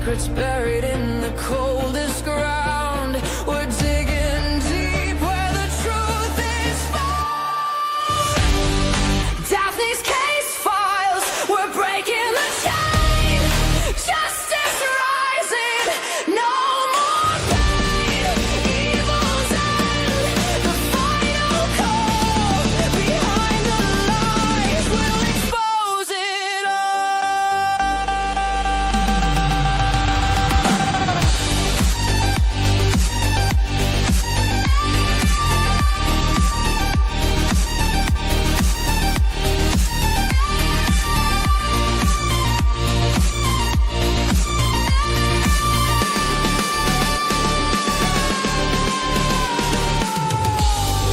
secrets buried in the coldest ground. We're digging deep where the truth is found. Daphne's case files, we're breaking the chain. Justice rising, no more pain. Evil's end, the final call. Behind the lies, we'll expose it all.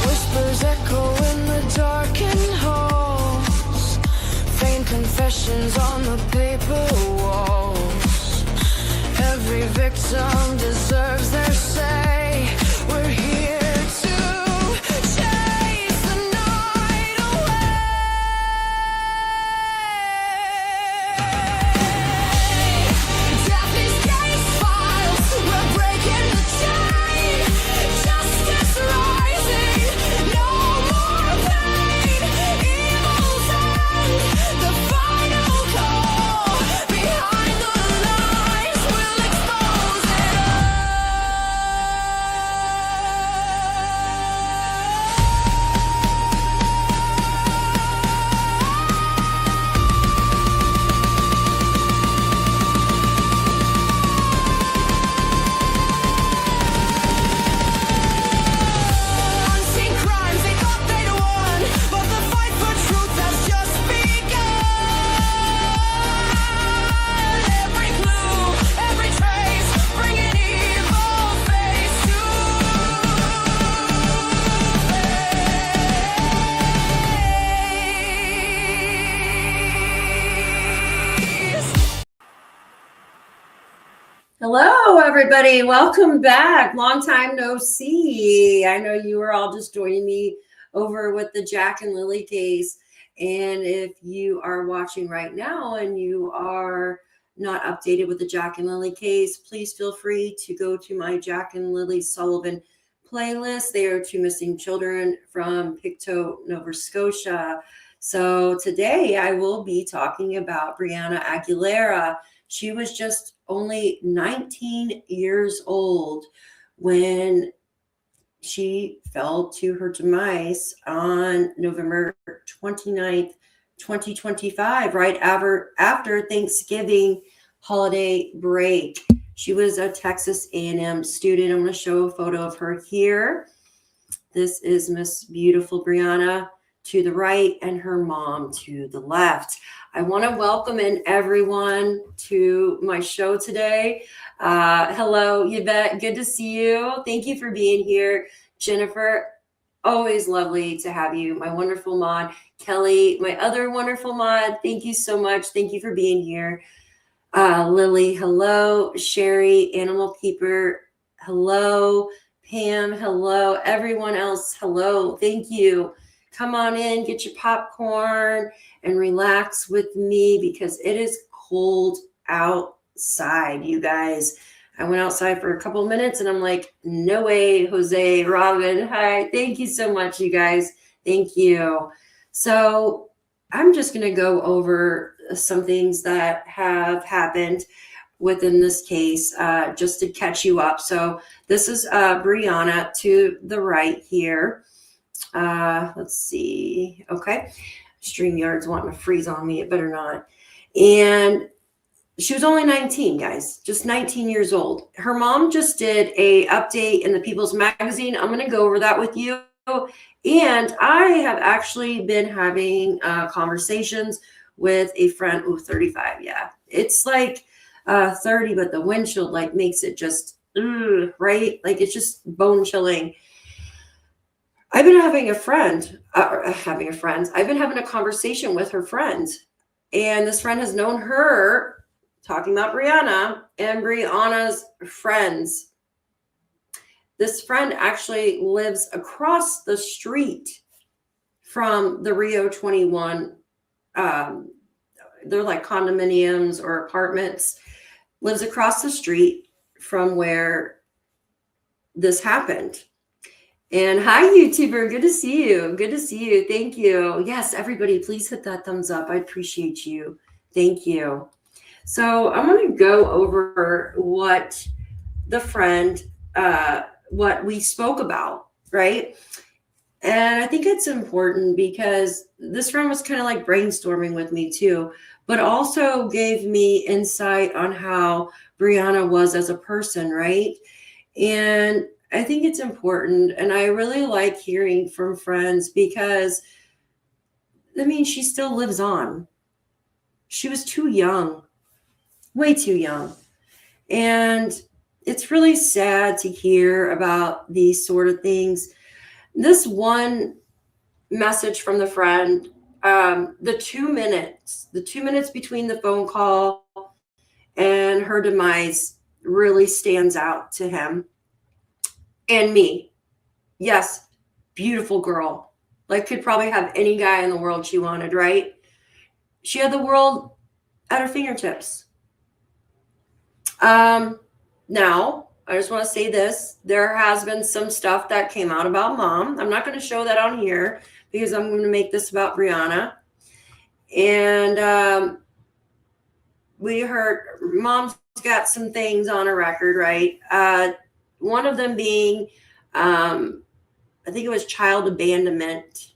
Whispers echo in the darkened halls. Faint confessions on the paper walls. Every victim deserves their say. We're here to chase the night away. Daphne's case files, we're breaking the chain. Justice rising, no more pain. Evil's end, the final call. Behind the lies, we'll expose it all. Unseen crimes, they thought they'd won, but the fight for truth has just begun. Every clue, every trace, bringing evil face to face. Hello, everybody. Welcome back. Long time no see. I know you were all just joining me over with the Jack and Lily case. And if you are watching right now and you are not updated with the Jack and Lily case, please feel free to go to my Jack and Lily Sullivan playlist. They are two missing children from Pictou, Nova Scotia. So today I will be talking about Brianna Aguilera. She was just only 19 years old when she fell to her demise on November 29th, 2025, right after Thanksgiving holiday break. She was a Texas A&M student. I'm going to show a photo of her here. This is Miss Beautiful Brianna to the right and her mom to the left. I want to welcome in everyone to my show today. Hello, Yvette. Good to see you. Thank you for being here. Jennifer, always lovely to have you. My wonderful mod. Kelly, my other wonderful mod. Thank you so much. Thank you for being here. Lily, hello. Sherry, Animal Keeper, hello. Pam, hello. Everyone else, hello. Thank you. Come on in, get your popcorn, and relax with me because it is cold outside, you guys. I went outside for a couple of minutes and I'm like, no way, Jose, Robin. Hi, thank you so much, you guys. Thank you. So I'm just going to go over some things that have happened within this case just to catch you up. So this is Brianna to the right here. Let's see. Okay. StreamYard's wanting to freeze on me. It better not. And she was only 19, guys, just 19 years old. Her mom just did a update in the People's Magazine. I'm going to go over that with you. And I have actually been having conversations with a friend. Oh, 35. Yeah. It's like 30, but the windshield like makes it just, right? Like it's just bone chilling. I've been having a conversation with her friend, and this friend has known her, talking about Brianna and Brianna's friends. This friend actually lives across the street from the Rio 21. They're like condominiums or apartments. lives across the street from where this happened. And hi, YouTuber. Good to see you. Good to see you. Thank you. Yes, everybody, please hit that thumbs up. I appreciate you. Thank you. So I'm going to go over what the friend, what we spoke about, right? And I think it's important because this friend was kind of like brainstorming with me too, but also gave me insight on how Brianna was as a person, right? And I think it's important. And I really like hearing from friends because, I mean, she still lives on. She was too young, way too young. And it's really sad to hear about these sort of things. This one message from the friend, the 2 minutes between the phone call and her demise really stands out to him and me. Yes, beautiful girl. Like, could probably have any guy in the world she wanted, right? She had the world at her fingertips. Now, I just want to say this. There has been some stuff that came out about mom. I'm not going to show that on here because I'm going to make this about Brianna. And we heard mom's got some things on her record, right? One of them being, I think it was child abandonment.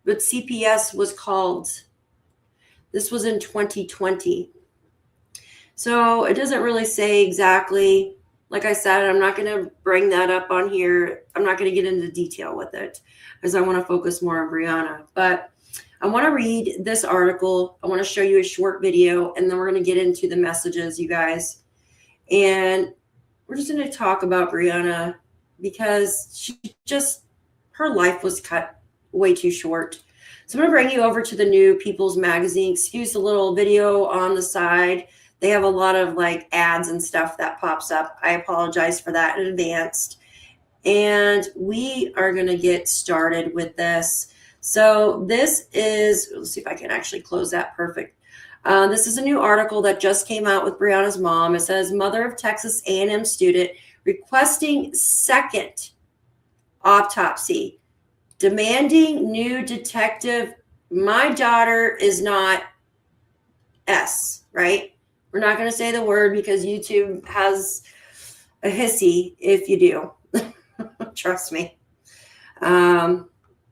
But CPS was called. This was in 2020. So it doesn't really say exactly. Like I said, I'm not going to bring that up on here. I'm not going to get into detail with it because I want to focus more on Brianna. But I want to read this article. I want to show you a short video, and then we're going to get into the messages, you guys. And we're just going to talk about Brianna because her life was cut way too short. So I'm going to bring you over to the new People's Magazine. Excuse the little video on the side. They have a lot of like ads and stuff that pops up. I apologize for that in advance. And we are going to get started with this. So this is, let's see if I can actually close that perfect. This is a new article that just came out with Brianna's mom. It says, mother of Texas A&M student requesting second autopsy, demanding new detective. My daughter is not S, right? We're not going to say the word because YouTube has a hissy if you do. Trust me.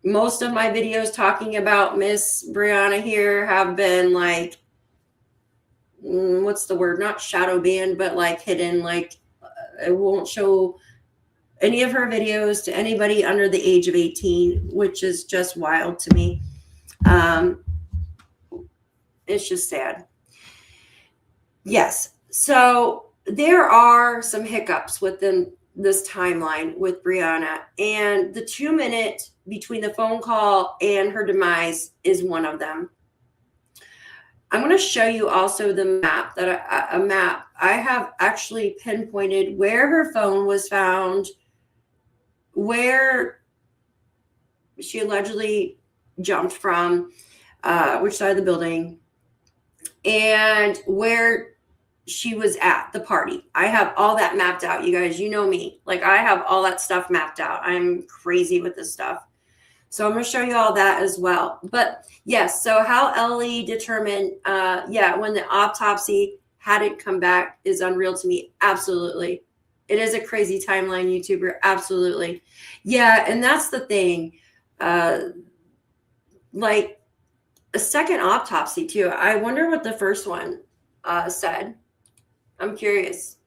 Most of my videos talking about Miss Brianna here have been like, what's the word? Not shadow banned, but like hidden. Like, I won't show any of her videos to anybody under the age of 18, which is just wild to me. It's just sad. Yes. So there are some hiccups within this timeline with Brianna, and the 2 minute between the phone call and her demise is one of them. I'm going to show you also the map I have actually pinpointed where her phone was found, where she allegedly jumped from, which side of the building, and where she was at the party. I have all that mapped out, you guys. You know me. Like, I have all that stuff mapped out. I'm crazy with this stuff. So I'm going to show you all that as well. But yes, so how Ellie determined, when the autopsy hadn't come back is unreal to me. Absolutely. It is a crazy timeline, YouTuber. Absolutely. Yeah, and that's the thing. Like a second autopsy too. I wonder what the first one said. I'm curious.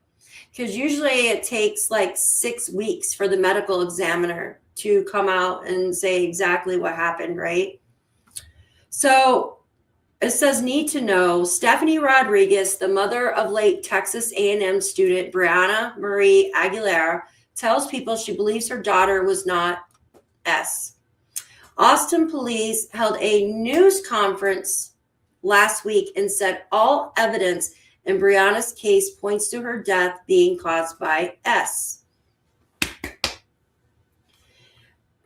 Because usually it takes like 6 weeks for the medical examiner to come out and say exactly what happened, right? So it says, need to know, Stephanie Rodriguez, the mother of late Texas A&M student Brianna Marie Aguilera, tells people she believes her daughter was not S. Austin police held a news conference last week and said all evidence in Brianna's case points to her death being caused by S.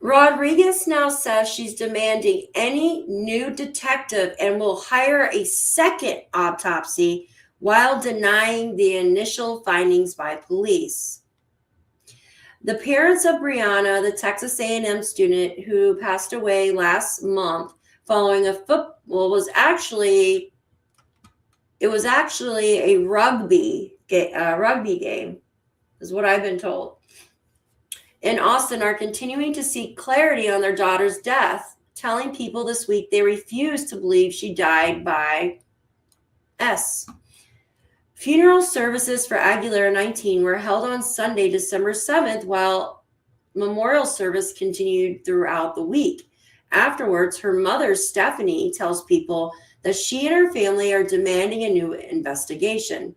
Rodriguez now says she's demanding any new detective and will hire a second autopsy while denying the initial findings by police. The parents of Brianna, the Texas A&M student who passed away last month following a rugby game, is what I've been told, in Austin, are continuing to seek clarity on their daughter's death, telling people this week they refuse to believe she died by S. Funeral services for Aguilera, 19, were held on Sunday, December 7th, while memorial service continued throughout the week. Afterwards, her mother, Stephanie, tells people that she and her family are demanding a new investigation.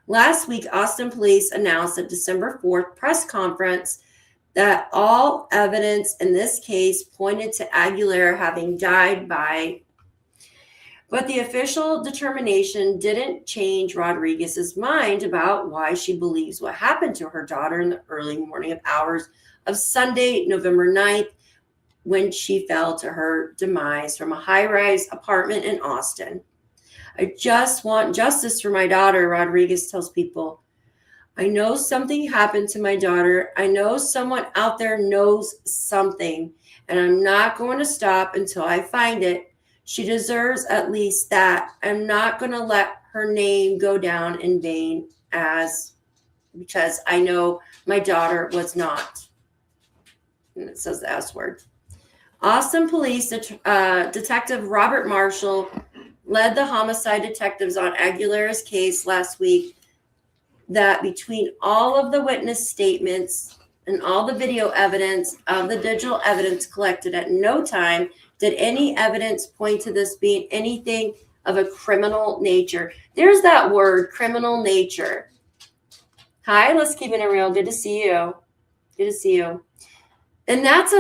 Last week, Austin police announced at December 4th press conference that all evidence in this case pointed to Aguilera having died by, but the official determination didn't change Rodriguez's mind about why she believes what happened to her daughter in the early morning hours of Sunday, November 9th, when she fell to her demise from a high-rise apartment in Austin. I just want justice for my daughter, Rodriguez tells people. I know something happened to my daughter. I know someone out there knows something, and I'm not going to stop until I find it. She deserves at least that. I'm not going to let her name go down in vain because I know my daughter was not. And it says the S word. Austin Police Detective Robert Marshall led the homicide detectives on Aguilera's case last week. That between all of the witness statements and all the video evidence of the digital evidence collected, at no time did any evidence point to this being anything of a criminal nature. There's that word, criminal nature. Hi, let's keep it real. Good to see you. Good to see you. And that's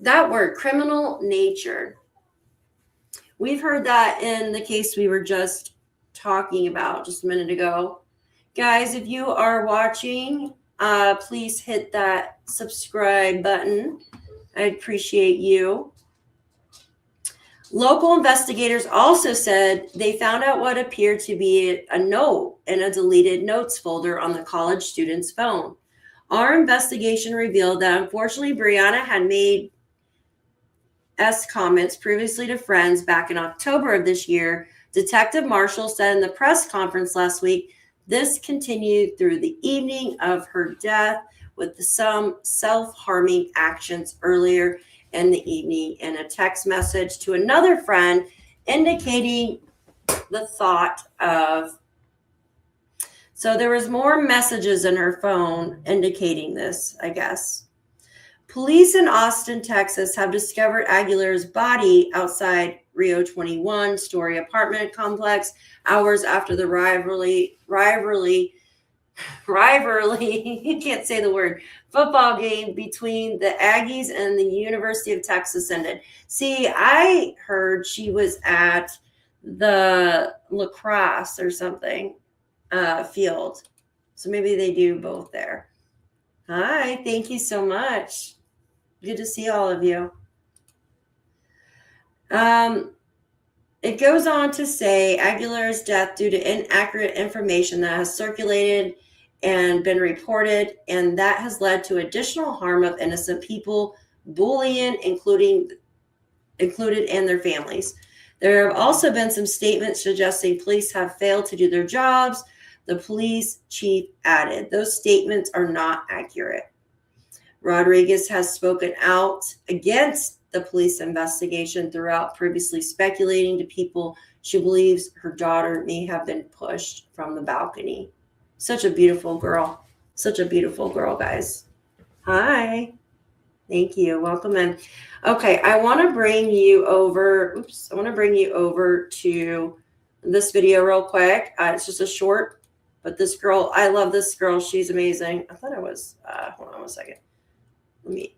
that word, criminal nature. We've heard that in the case we were just talking about just a minute ago. Guys, if you are watching, please hit that subscribe button. I appreciate you. Local investigators also said they found out what appeared to be a note in a deleted notes folder on the college student's phone. Our investigation revealed that unfortunately Brianna had made S comments previously to friends back in October of this year. Detective Marshall said in the press conference last week, this continued through the evening of her death with some self-harming actions earlier in the evening in a text message to another friend indicating the thought of. So there was more messages in her phone indicating this, I guess. Police in Austin, Texas have discovered Aguilera's body outside Rio 21-story apartment complex hours after the rivalry, you can't say the word, football game between the Aggies and the University of Texas ended. See, I heard she was at the lacrosse or something field. So maybe they do both there. Hi, thank you so much. Good to see all of you. It goes on to say Aguilera's death due to inaccurate information that has circulated and been reported, and that has led to additional harm of innocent people, bullying, included and their families. There have also been some statements suggesting police have failed to do their jobs. The police chief added, those statements are not accurate. Rodriguez has spoken out against the police investigation throughout, previously speculating to people she believes her daughter may have been pushed from the balcony. Such a beautiful girl. Such a beautiful girl, guys. Hi. Thank you. Welcome in. Okay, I want to bring you over. I want to bring you over to this video real quick. It's just a short, but this girl, I love this girl. She's amazing. I thought I was, hold on one second. Let me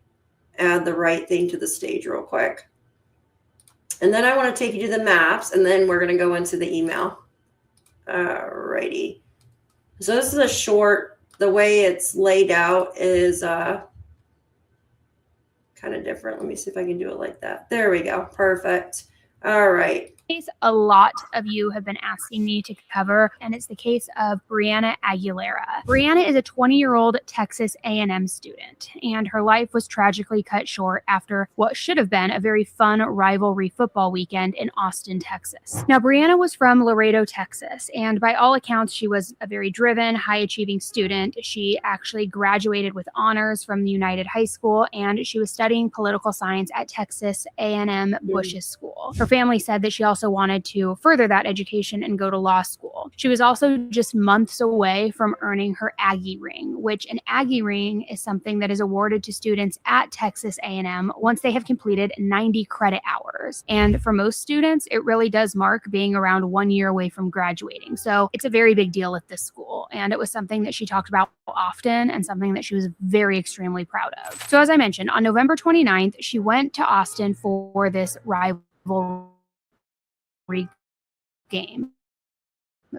add the right thing to the stage real quick. And then I want to take you to the maps, and then we're going to go into the email. Alrighty. So this is a short, the way it's laid out is kind of different. Let me see if I can do it like that. There we go. Perfect. All right. a lot of you have been asking me to cover, and it's the case of Brianna Aguilera. Brianna is a 20-year-old Texas A&M student, and her life was tragically cut short after what should have been a very fun rivalry football weekend in Austin, Texas. Now, Brianna was from Laredo, Texas, and by all accounts, she was a very driven, high-achieving student. She actually graduated with honors from the United High School, and she was studying political science at Texas A&M Bush's School. Her family said that she also wanted to further that education and go to law school. She was also just months away from earning her Aggie ring, which an Aggie ring is something that is awarded to students at Texas A&M once they have completed 90 credit hours. And for most students, it really does mark being around 1 year away from graduating. So it's a very big deal at this school. And it was something that she talked about often and something that she was very extremely proud of. So as I mentioned, on November 29th, she went to Austin for this rivalry game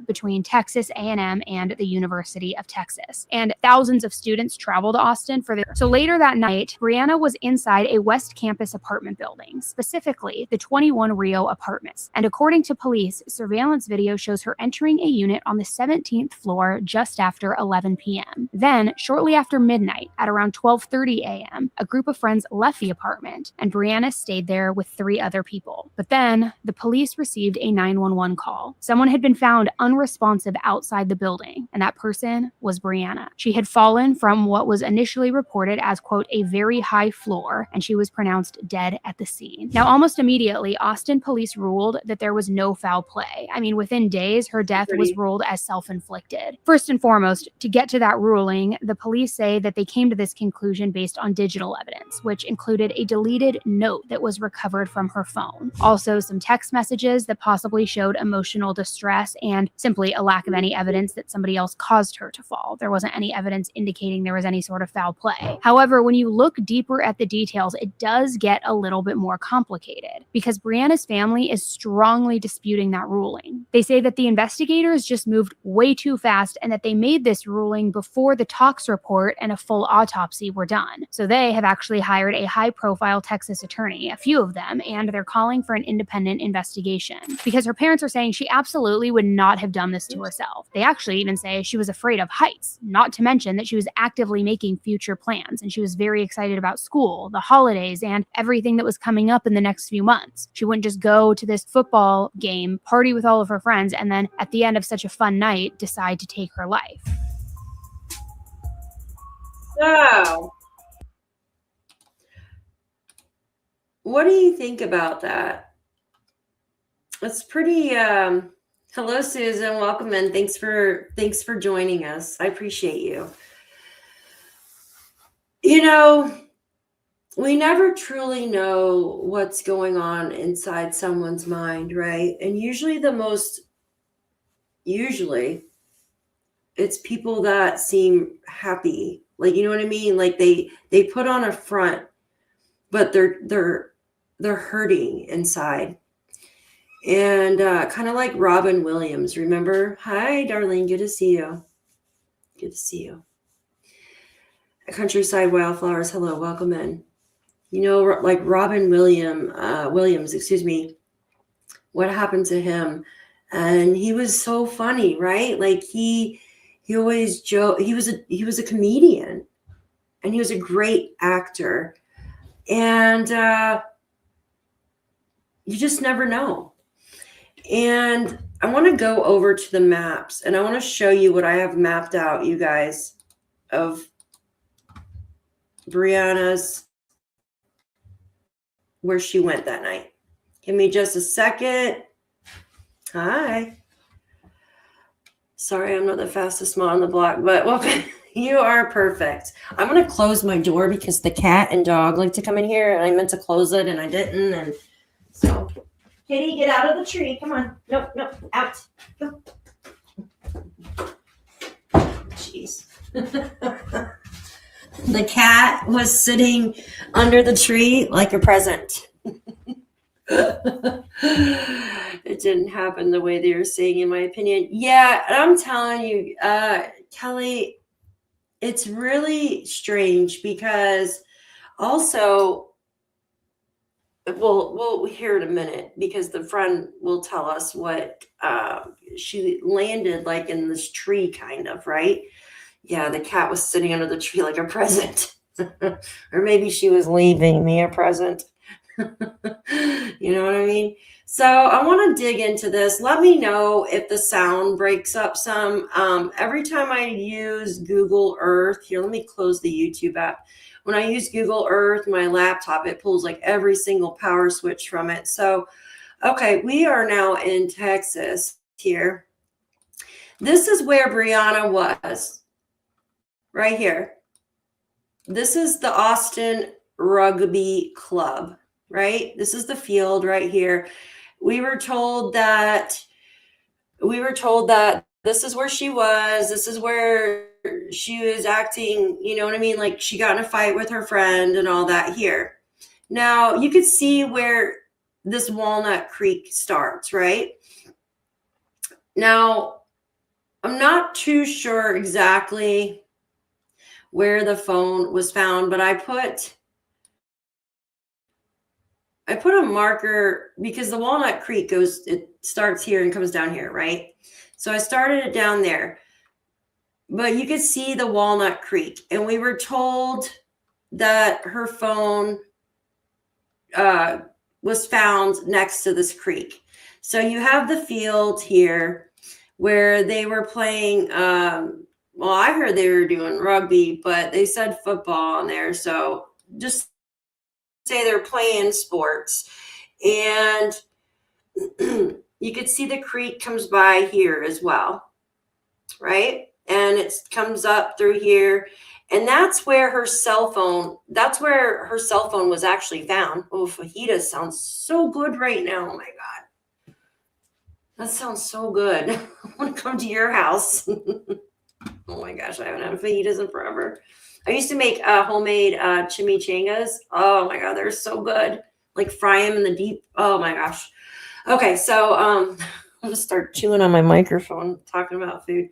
between Texas A&M and the University of Texas. And thousands of students traveled to Austin for So later that night, Brianna was inside a West Campus apartment building, specifically the 21 Rio Apartments. And according to police, surveillance video shows her entering a unit on the 17th floor just after 11 p.m. Then, shortly after midnight, at around 12:30 a.m., a group of friends left the apartment, and Brianna stayed there with 3 other people. But then, the police received a 911 call. Someone had been found unresponsive outside the building, and that person was Brianna. She had fallen from what was initially reported as, quote, a very high floor, and she was pronounced dead at the scene. Now, almost immediately, Austin police ruled that there was no foul play. I mean, within days, her death was ruled as self-inflicted. First and foremost, to get to that ruling, the police say that they came to this conclusion based on digital evidence, which included a deleted note that was recovered from her phone. Also, some text messages that possibly showed emotional distress and simply a lack of any evidence that somebody else caused her to fall. There wasn't any evidence indicating there was any sort of foul play. However, when you look deeper at the details, it does get a little bit more complicated because Brianna's family is strongly disputing that ruling. They say that the investigators just moved way too fast and that they made this ruling before the tox report and a full autopsy were done. So they have actually hired a high-profile Texas attorney, a few of them, and they're calling for an independent investigation because her parents are saying she absolutely would not have done this to herself. They actually even say she was afraid of heights, not to mention that she was actively making future plans, and she was very excited about school, the holidays, and everything that was coming up in the next few months. She wouldn't just go to this football game, party with all of her friends, and then at the end of such a fun night, decide to take her life. So, what do you think about that? It's pretty hello, Susan. Welcome in. Thanks for joining us. I appreciate you. You know, we never truly know what's going on inside someone's mind, right? And usually it's people that seem happy. Like, you know what I mean? Like they put on a front, but they're hurting inside. And kind of like Robin Williams, remember? Hi, Darlene. Good to see you. Good to see you. Countryside Wildflowers. Hello, welcome in. You know, like Robin Williams, excuse me. What happened to him? And he was so funny, right? Like he always joke. He was a comedian, and he was a great actor. And you just never know. And I want to go over to the maps, and I want to show you what I have mapped out, you guys, of Brianna's, where she went that night. Give me just a second. Hi. Sorry, I'm not the fastest mom on the block, but welcome. You are perfect. I'm going to close my door because the cat and dog like to come in here, and I meant to close it, and I didn't, and so... Kitty, get out of the tree. Come on. Nope, out. Go. Jeez. The cat was sitting under the tree like a present. It didn't happen the way they were saying, in my opinion. Yeah, I'm telling you, Kelly, it's really strange because also we'll hear in a minute because the friend will tell us what she landed like in this tree, kind of, right? Yeah, the cat was sitting under the tree like a present. Or maybe she was leaving me a present. You know what I mean? So I want to dig into this. Let me know if the sound breaks up some. Every time I use Google Earth, here, let me close the YouTube app. When I use Google Earth, my laptop, it pulls like every single power switch from it. So, okay, we are now in Texas here. This is where Brianna was, right here. This is the Austin Rugby Club, right? This is the field right here. We were told that this is where she was. This is where she was acting, you know what I mean? Like she got in a fight with her friend and all that here. Now you could see where this Walnut Creek starts, right? Now, I'm not too sure exactly where the phone was found, but I put a marker because the Walnut Creek it starts here and comes down here, right? So I started it down there, but you could see the Walnut Creek, and we were told that her phone was found next to this creek. So you have the field here where they were playing. Well, I heard they were doing rugby, but they said football on there. So just say they're playing sports, and you could see the creek comes by here as well, right? And it comes up through here, and that's where her cell phone was actually found. Oh, fajita sounds so good right now. Oh my God, that sounds so good. I want to come to your house. Oh my gosh, I haven't had fajitas in forever. I used to make homemade chimichangas. Oh my God, they're so good. Like fry them in the deep. Oh my gosh. Okay, so I'm gonna start chewing on my microphone talking about food.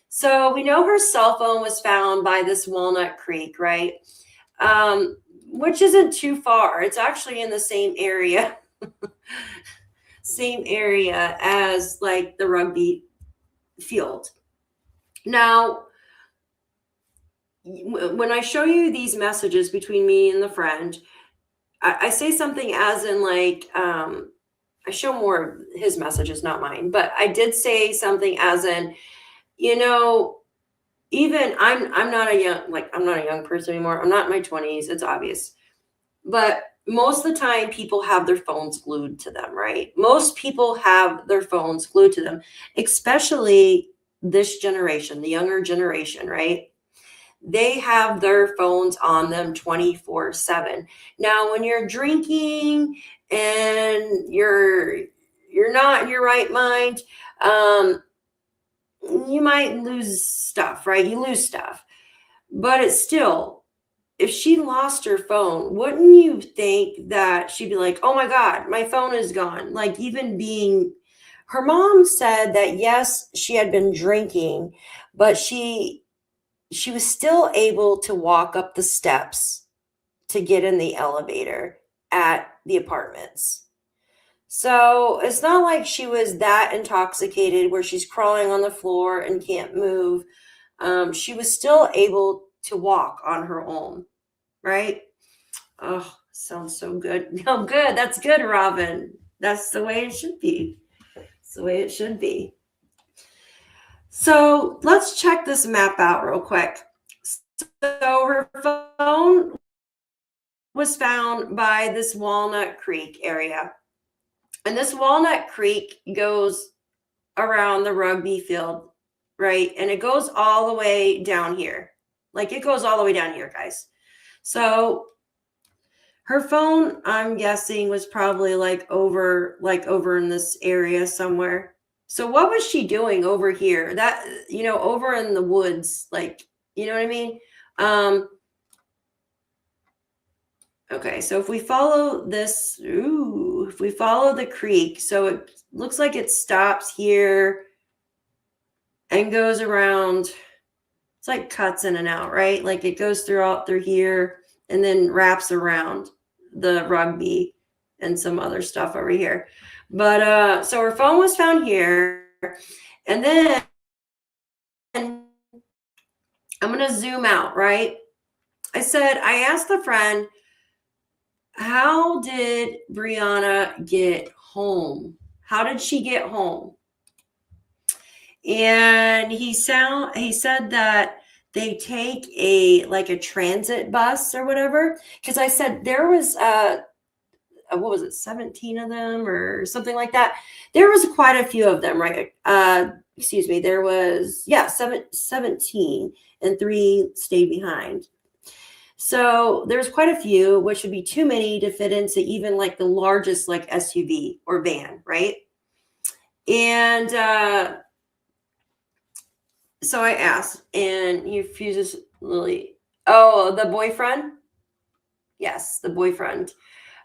So we know her cell phone was found by this Walnut Creek, right? Which isn't too far. It's actually in the same area, same area as like the rugby field. Now, when I show you these messages between me and the friend, I say something as in like, I show more of his messages, not mine, but I did say something as in, you know, even I'm not a young person anymore. I'm not in my 20s. It's obvious. But most of the time people have their phones glued to them, right? Most people have their phones glued to them, especially this generation, the younger generation, right? They have their phones on them 24/7. Now, when you're drinking and you're not in your right mind, you might lose stuff, right? You lose stuff. But it's still, if she lost her phone, wouldn't you think that she'd be like, oh my God, my phone is gone? Like, even being, her mom said that yes, she had been drinking, but she was still able to walk up the steps to get in the elevator at the apartments. So it's not like she was that intoxicated where she's crawling on the floor and can't move. She was still able to walk on her own, right? Oh, sounds so good. Oh, good. That's good, Robin. That's the way it should be. It's the way it should be. So let's check this map out real quick. So her phone was found by this Walnut Creek area. And this Walnut Creek goes around the rugby field, right? And it goes all the way down here. Like it goes all the way down here, guys. So her phone, I'm guessing, was probably like over in this area somewhere. So what was she doing over here? That, you know, over in the woods, like, you know what I mean? Okay, so if we follow this, if we follow the creek, so it looks like it stops here and goes around. It's like cuts in and out, right? Like it goes through here and then wraps around the rugby and some other stuff over here. But so her phone was found here. And then I'm going to zoom out, right? I asked the friend, how did Brianna get home? How did she get home? And he said that they take a transit bus or whatever. Because I said there was what was it, 17 of them or something like that. There was quite a few of them, right? Excuse me. There was 17, and 3 stayed behind. So there's quite a few, which would be too many to fit into even like the largest like SUV or van, right? And so I asked, and he refuses. Lily. Oh, the boyfriend? Yes, the boyfriend.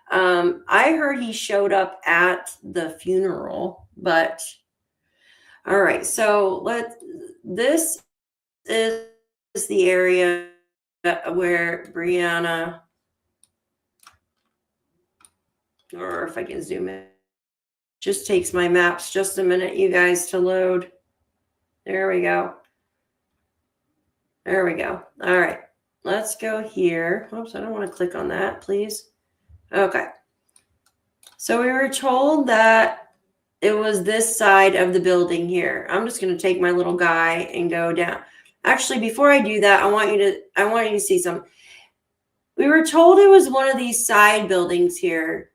I heard he showed up at the funeral, but all right. So this is the area where Brianna, or if I can zoom in, just takes my maps just a minute, you guys, to load. There we go. There we go. All right. Let's go here. Oops, I don't want to click on that, please. Okay. So we were told that it was this side of the building here. I'm just going to take my little guy and go down. Actually, before I do that, I want you to see something. We were told it was one of these side buildings here.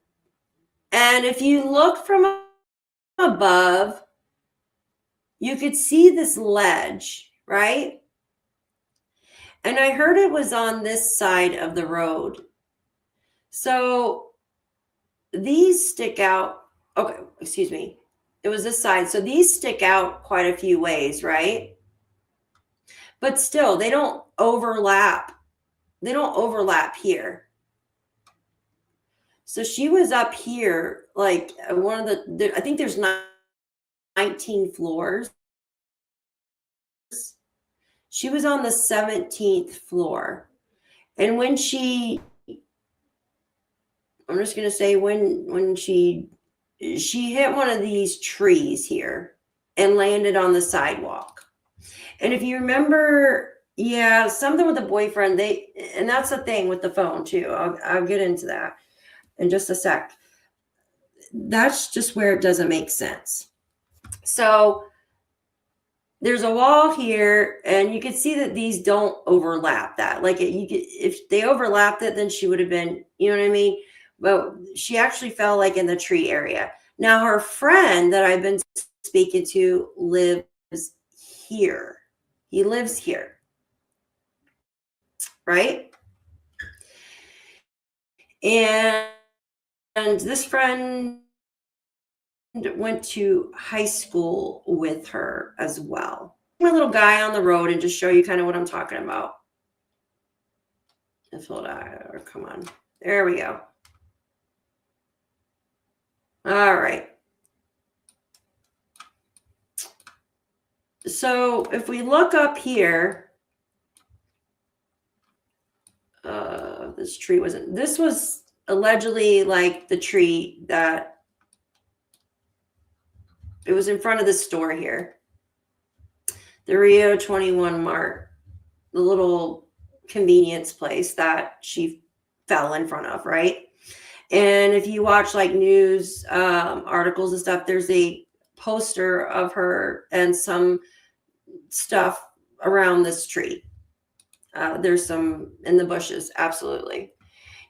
And if you look from above, you could see this ledge, right? And I heard it was on this side of the road. So these stick out. Okay, excuse me. It was this side. So these stick out quite a few ways, right? But still, they don't overlap. They don't overlap here. So she was up here, like one of the, I think there's 19 floors. She was on the 17th floor. And when she, I'm just going to say when she hit one of these trees here and landed on the sidewalk. And if you remember, something with the boyfriend, and that's the thing with the phone too. I'll get into that in just a sec. That's just where it doesn't make sense. So there's a wall here, and you can see that these don't overlap that. Like if they overlapped it, then she would have been, you know what I mean? But she actually fell like in the tree area. Now her friend that I've been speaking to lives here. He lives here, right? And this friend went to high school with her as well. My little guy on the road and just show you kind of what I'm talking about. Come on. There we go. All right. So if we look up here, this was allegedly like the tree that it was in front of the store here. The Rio 21 Mart, the little convenience place that she fell in front of, right? And if you watch like news articles and stuff, there's a poster of her and some stuff around this tree. There's some in the bushes. Absolutely.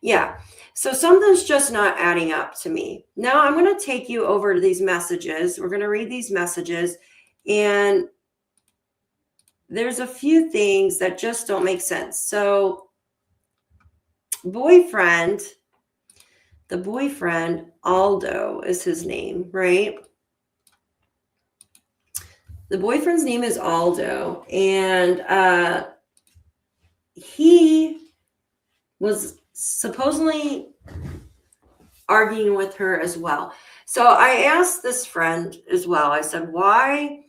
Yeah. So something's just not adding up to me. Now I'm going to take you over to these messages. We're going to read these messages, and there's a few things that just don't make sense. So the boyfriend, Aldo is his name, right? The boyfriend's name is Aldo, and he was supposedly arguing with her as well. So I asked this friend as well. I said, why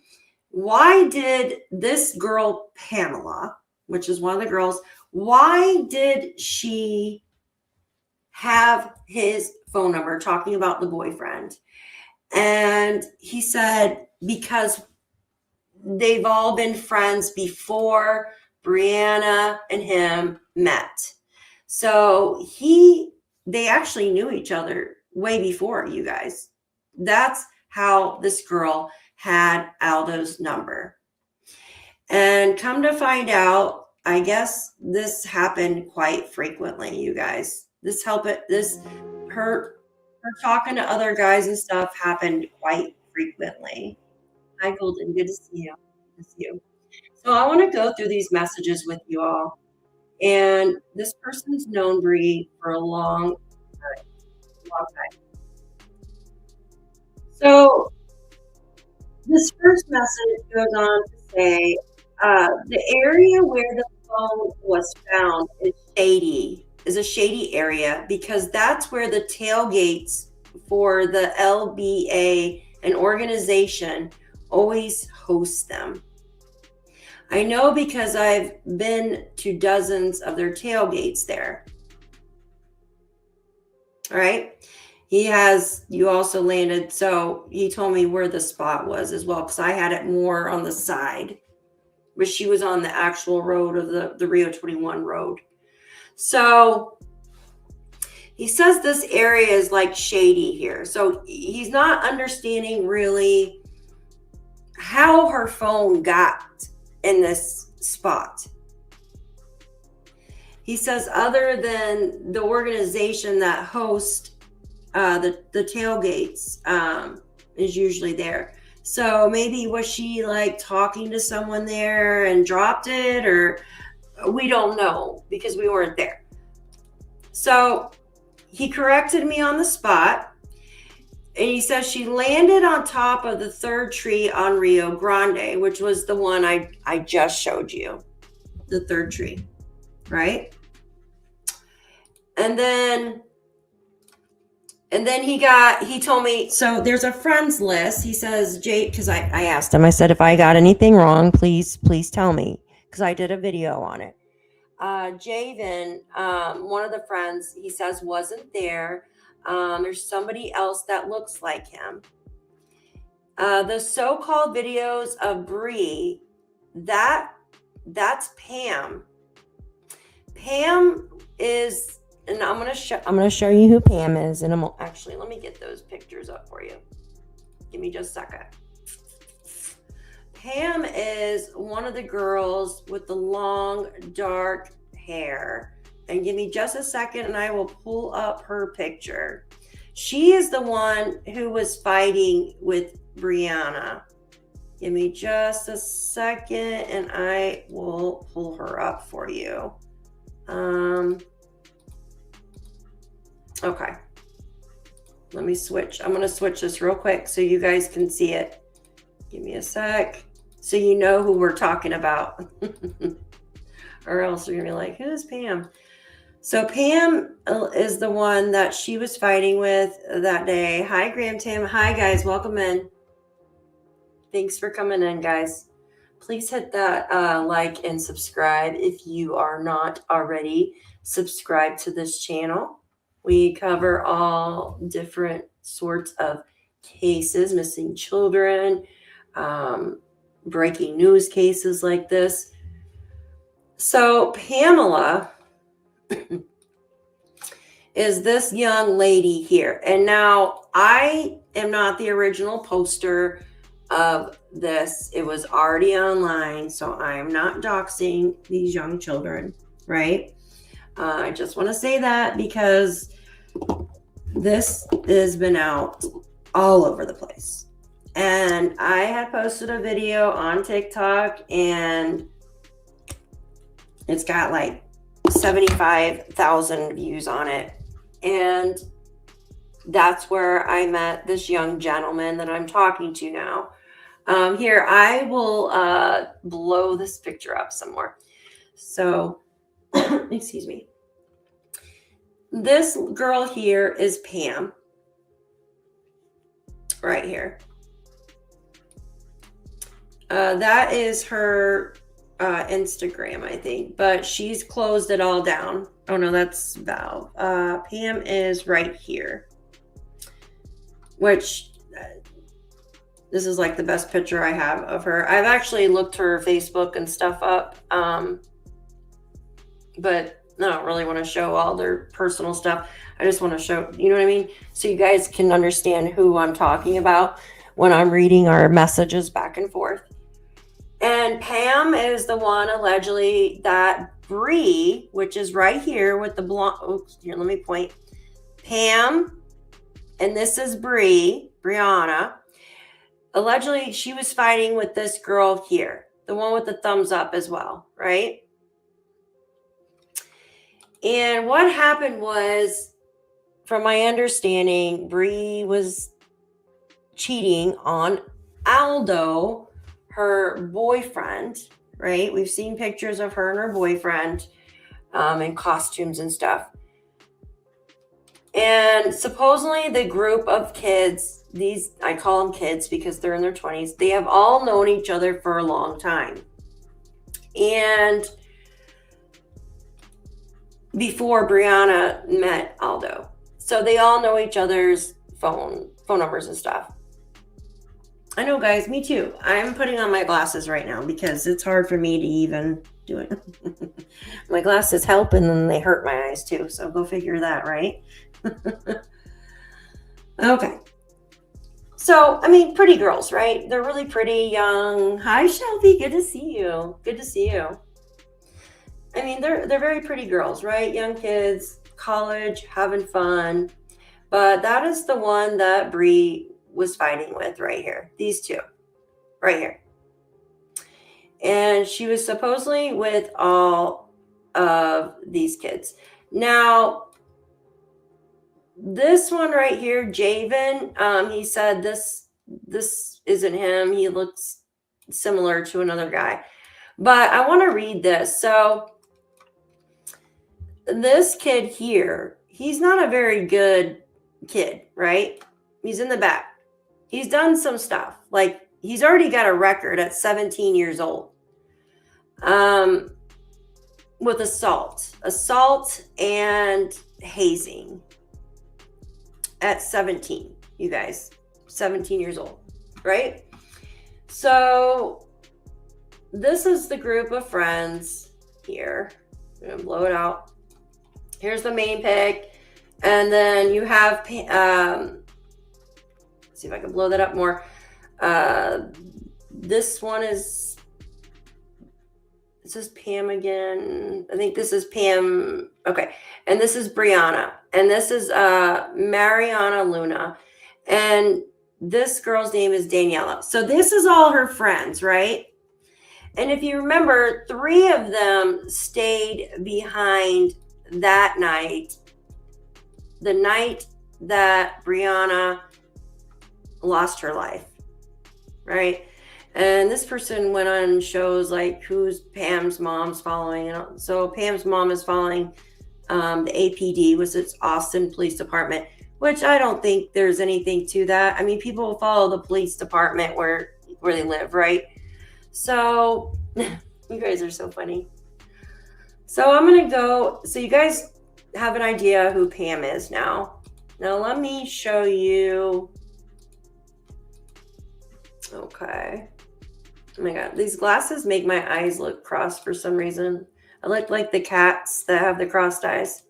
did this girl, Pamela, which is one of the girls, why did she have his phone number talking about the boyfriend. And he said, because they've all been friends before Brianna and him met. So they actually knew each other way before, you guys. That's how this girl had Aldo's number. And come to find out, I guess this happened quite frequently, you guys. Her talking to other guys and stuff happened quite frequently. Hi, Golden. Good to see you. Good to see you. So I want to go through these messages with you all. And this person's known Bree for a long time. So this first message goes on to say, the area where the phone was found is a shady area, because that's where the tailgates for the LBA, an organization, always host them. I know because I've been to dozens of their tailgates there. All right. You also landed, so he told me where the spot was as well, because I had it more on the side, but she was on the actual road of the Rio 21 road. So he says this area is like shady here. So he's not understanding really how her phone got in this spot. He says other than the organization that hosts the tailgates is usually there. So maybe was she like talking to someone there and dropped it, or we don't know because we weren't there. So he corrected me on the spot, and he says she landed on top of the third tree on Rio Grande, which was the one I just showed you, the third tree, right? And then he told me, so there's a friends list. He says, Jay, because I asked him, I said, if I got anything wrong, please tell me, because I did a video on it. Javen, one of the friends, he says wasn't there. There's somebody else that looks like him. The so-called videos of Bree, that's Pam. Pam is, and I'm gonna show you who Pam is, and actually, let me get those pictures up for you. Give me just a second. Pam is one of the girls with the long, dark hair. And give me just a second and I will pull up her picture. She is the one who was fighting with Brianna. Give me just a second and I will pull her up for you. Okay. Let me switch. I'm going to switch this real quick so you guys can see it. Give me a sec. So you know who we're talking about. Or else you're going to be like, who's Pam? So Pam is the one that she was fighting with that day. Hi, Graham Tam. Hi, guys. Welcome in. Thanks for coming in, guys. Please hit that like and subscribe if you are not already subscribed to this channel. We cover all different sorts of cases, missing children, breaking news cases like this. So Pamela is this young lady here. And now I am not the original poster of this. It was already online, so I am not doxing these young children, right? I just want to say that because this has been out all over the place. And I had posted a video on TikTok and it's got like 75,000 views on it. And that's where I met this young gentleman that I'm talking to now. Here, I will blow this picture up some more. So, excuse me. This girl here is Pam. Right here. That is her Instagram, I think, but she's closed it all down. Oh no, that's Val. Pam is right here. which this is like the best picture I have of her. I've actually looked her Facebook and stuff up, but I don't really want to show all their personal stuff. I just want to show, you know what I mean? So you guys can understand who I'm talking about when I'm reading our messages back and forth. And Pam is the one allegedly that Bree, which is right here with the blonde. Oops, here, let me point. Pam, and this is Bree, Brianna. Allegedly, she was fighting with this girl here, the one with the thumbs up as well, right? And what happened was, from my understanding, Bree was cheating on Aldo, her boyfriend, right? We've seen pictures of her and her boyfriend in costumes and stuff. And supposedly the group of kids, these, I call them kids because they're in their 20s, they have all known each other for a long time. And before Brianna met Aldo. So they all know each other's phone numbers and stuff. I know, guys, me too. I'm putting on my glasses right now because it's hard for me to even do it. My glasses help and then they hurt my eyes too. So go figure that, right? Okay. So, I mean, pretty girls, right? They're really pretty, young. Hi, Shelby. Good to see you. Good to see you. I mean, they're very pretty girls, right? Young kids, college, having fun. But that is the one that Bree was fighting with right here. These two, right here. And she was supposedly with all of these kids. Now, this one right here, Javen, he said this isn't him. He looks similar to another guy. But I want to read this. So this kid here, he's not a very good kid, right? He's in the back. He's done some stuff. Like, he's already got a record at 17 years old with assault and hazing at 17, you guys. 17 years old, right? So this is the group of friends here. I'm going to blow it out. Here's the main pic. And then you have, let's see if I can blow that up more. This one is, this is Pam again. I think this is Pam. Okay. And this is Brianna. And this is Mariana Luna. And this girl's name is Daniela. So this is all her friends, right? And if you remember, 3 of them stayed behind that night, the night that Brianna lost her life, right? And this person went on shows like who's Pam's mom's following. And so Pam's mom is following the APD, which is Austin Police Department, which I don't think there's anything to that. I mean, people follow the police department where they live, right? So you guys are so funny. So I'm going to go, so you guys have an idea who Pam is now. Now let me show you. Okay. Oh my God, these glasses make my eyes look crossed for some reason. I look like the cats that have the crossed eyes.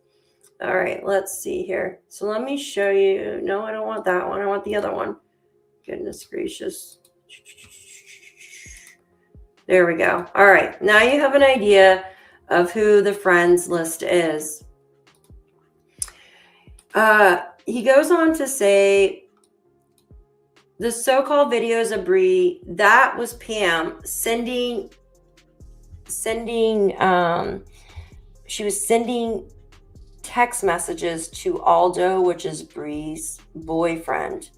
All right, let's see here. So let me show you. No, I don't want that one. I want the other one. Goodness gracious. There we go. All right, now you have an idea of who the friends list is. He goes on to say, the so-called videos of Bree, that was Pam sending, she was sending text messages to Aldo, which is Bree's boyfriend,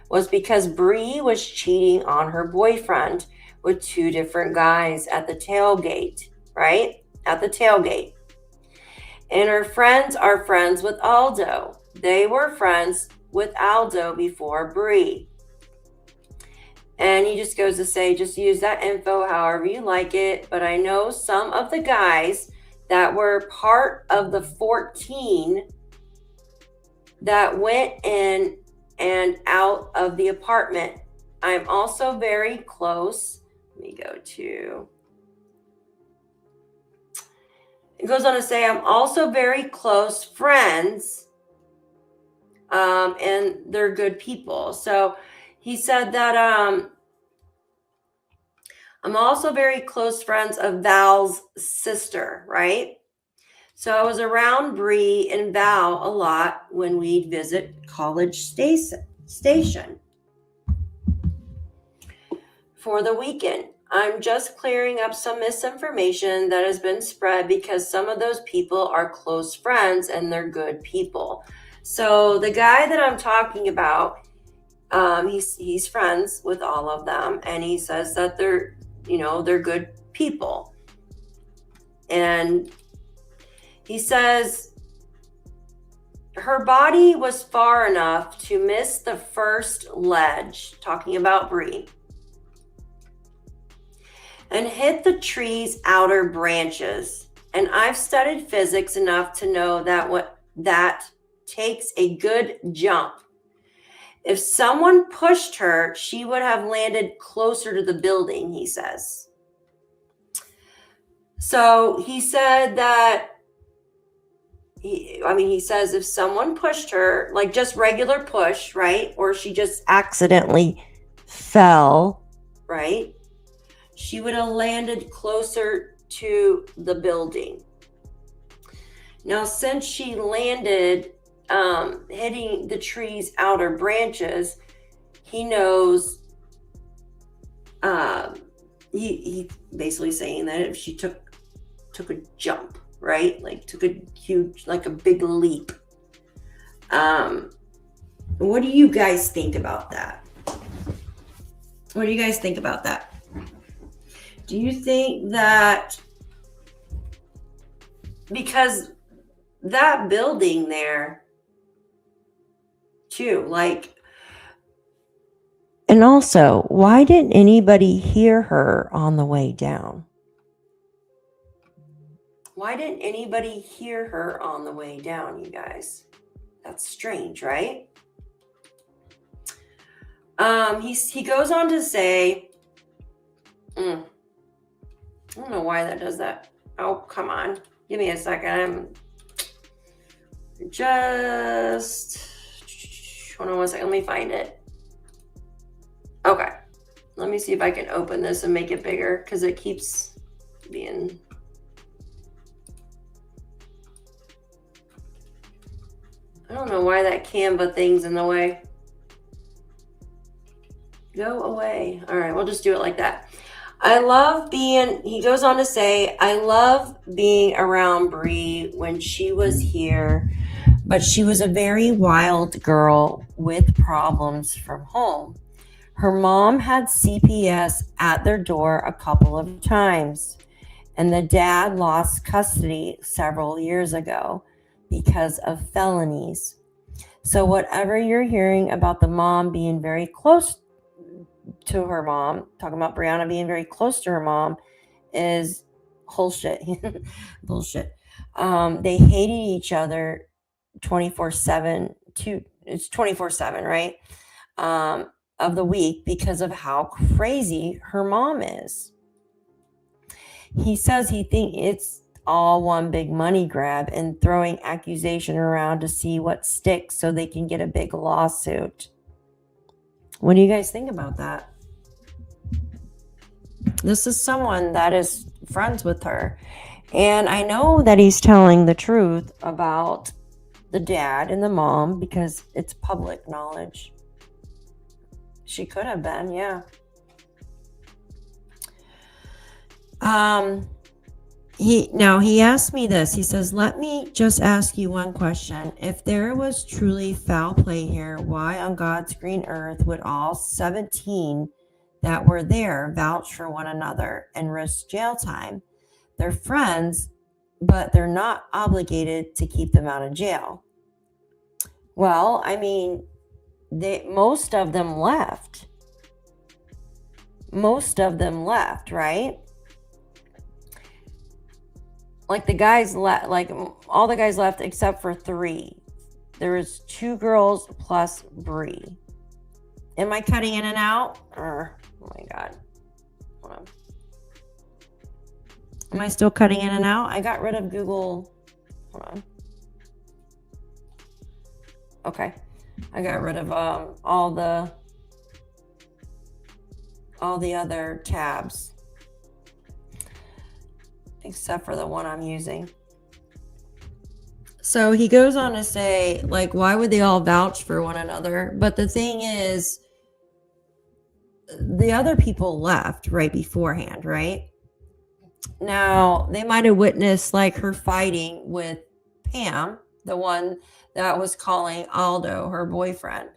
was because Bree was cheating on her boyfriend with 2 different guys at the tailgate, right? At the tailgate. And her friends are friends with Aldo. They were friends with Aldo before Bree. And he just goes to say, just use that info however you like it. But I know some of the guys that were part of the 14 that went and and out of the apartment. I'm also very close. Let me go to. It goes on to say, I'm also very close friends, and they're good people. So he said that I'm also very close friends of Val's sister, right? So I was around Bree and Val a lot when we'd visit College Station for the weekend. I'm just clearing up some misinformation that has been spread because some of those people are close friends and they're good people. So the guy that I'm talking about, he's friends with all of them, and he says that they're good people. And he says her body was far enough to miss the first ledge, talking about Bree, and hit the tree's outer branches. And I've studied physics enough to know that takes a good jump. If someone pushed her, she would have landed closer to the building, he says. So he said that, he says if someone pushed her, like just regular push, right? Or she just accidentally fell, right? She would have landed closer to the building. Now, since she landed hitting the tree's outer branches, he knows, he basically saying that if she took a jump, right? Like took a huge, like a big leap. What do you guys think about that? What do you guys think about that? Do you think that because that building there too, like, and also, why didn't anybody hear her on the way down? Why didn't anybody hear her on the way down, you guys? That's strange, right? He goes on to say, I don't know why that does that. Oh, come on. Give me a second. Hold on one second. Let me find it. Okay. Let me see if I can open this and make it bigger because it keeps being... I don't know why that Canva thing's in the way. Go away. All right, we'll just do it like that. He goes on to say, I love being around Bree when she was here, but she was a very wild girl with problems from home. Her mom had CPS at their door a couple of times, and the dad lost custody several years ago because of felonies. So whatever you're hearing about the mom being very close to her mom, talking about Brianna being very close to her mom, is bullshit. Bullshit. They hated each other 24/7. It's 24/7, right? Of the week because of how crazy her mom is. He says he thinks it's all one big money grab and throwing accusation around to see what sticks so they can get a big lawsuit. What do you guys think about that? This is someone that is friends with her. And I know that he's telling the truth about the dad and the mom because it's public knowledge. She could have been, yeah. He asked me this. He says, let me just ask you one question. If there was truly foul play here, why on God's green earth would all 17 that were there vouch for one another and risk jail time? They're friends, but they're not obligated to keep them out of jail. Well, most of them left. Most of them left, right? Like the guys left, like all the guys left except for 3. There was 2 girls plus Bree. Am I cutting in and out? Or, oh my God. Hold on. Am I still cutting in and out? I got rid of Google. Hold on. Okay. I got rid of all the other tabs except for the one I'm using. So he goes on to say, like, why would they all vouch for one another? But the thing is, the other people left right beforehand, right? Now, they might have witnessed like her fighting with Pam, the one that was calling Aldo her boyfriend.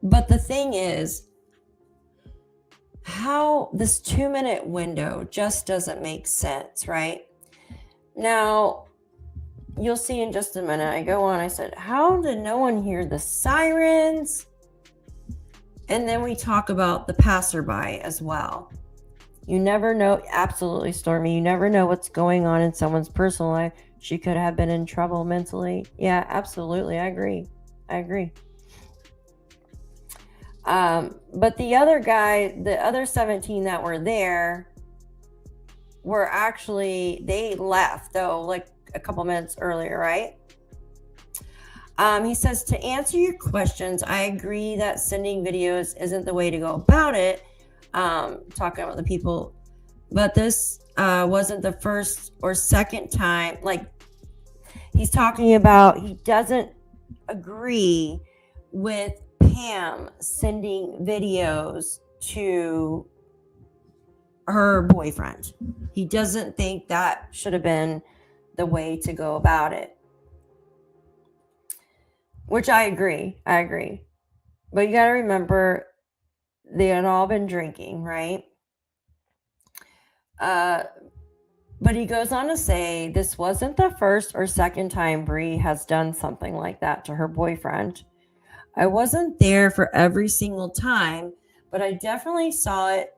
But the thing is, how this 2-minute window just doesn't make sense, right? Now, you'll see in just a minute. I go on, I said, how did no one hear the sirens? And then we talk about the passerby as well. You never know. Absolutely, Stormy. You never know what's going on in someone's personal life. She could have been in trouble mentally. Yeah, absolutely. I agree. But the other guy, the other 17 that were there were actually, they left though, like a couple minutes earlier, right? He says, to answer your questions, I agree that sending videos isn't the way to go about it. Talking about the people, but this wasn't the first or second time. Like, he's talking about, he doesn't agree with Pam sending videos to her boyfriend. He doesn't think that should have been the way to go about it, which I agree. But you got to remember, they had all been drinking, right? But he goes on to say, this wasn't the first or second time Bree has done something like that to her boyfriend. I wasn't there for every single time, but I definitely saw it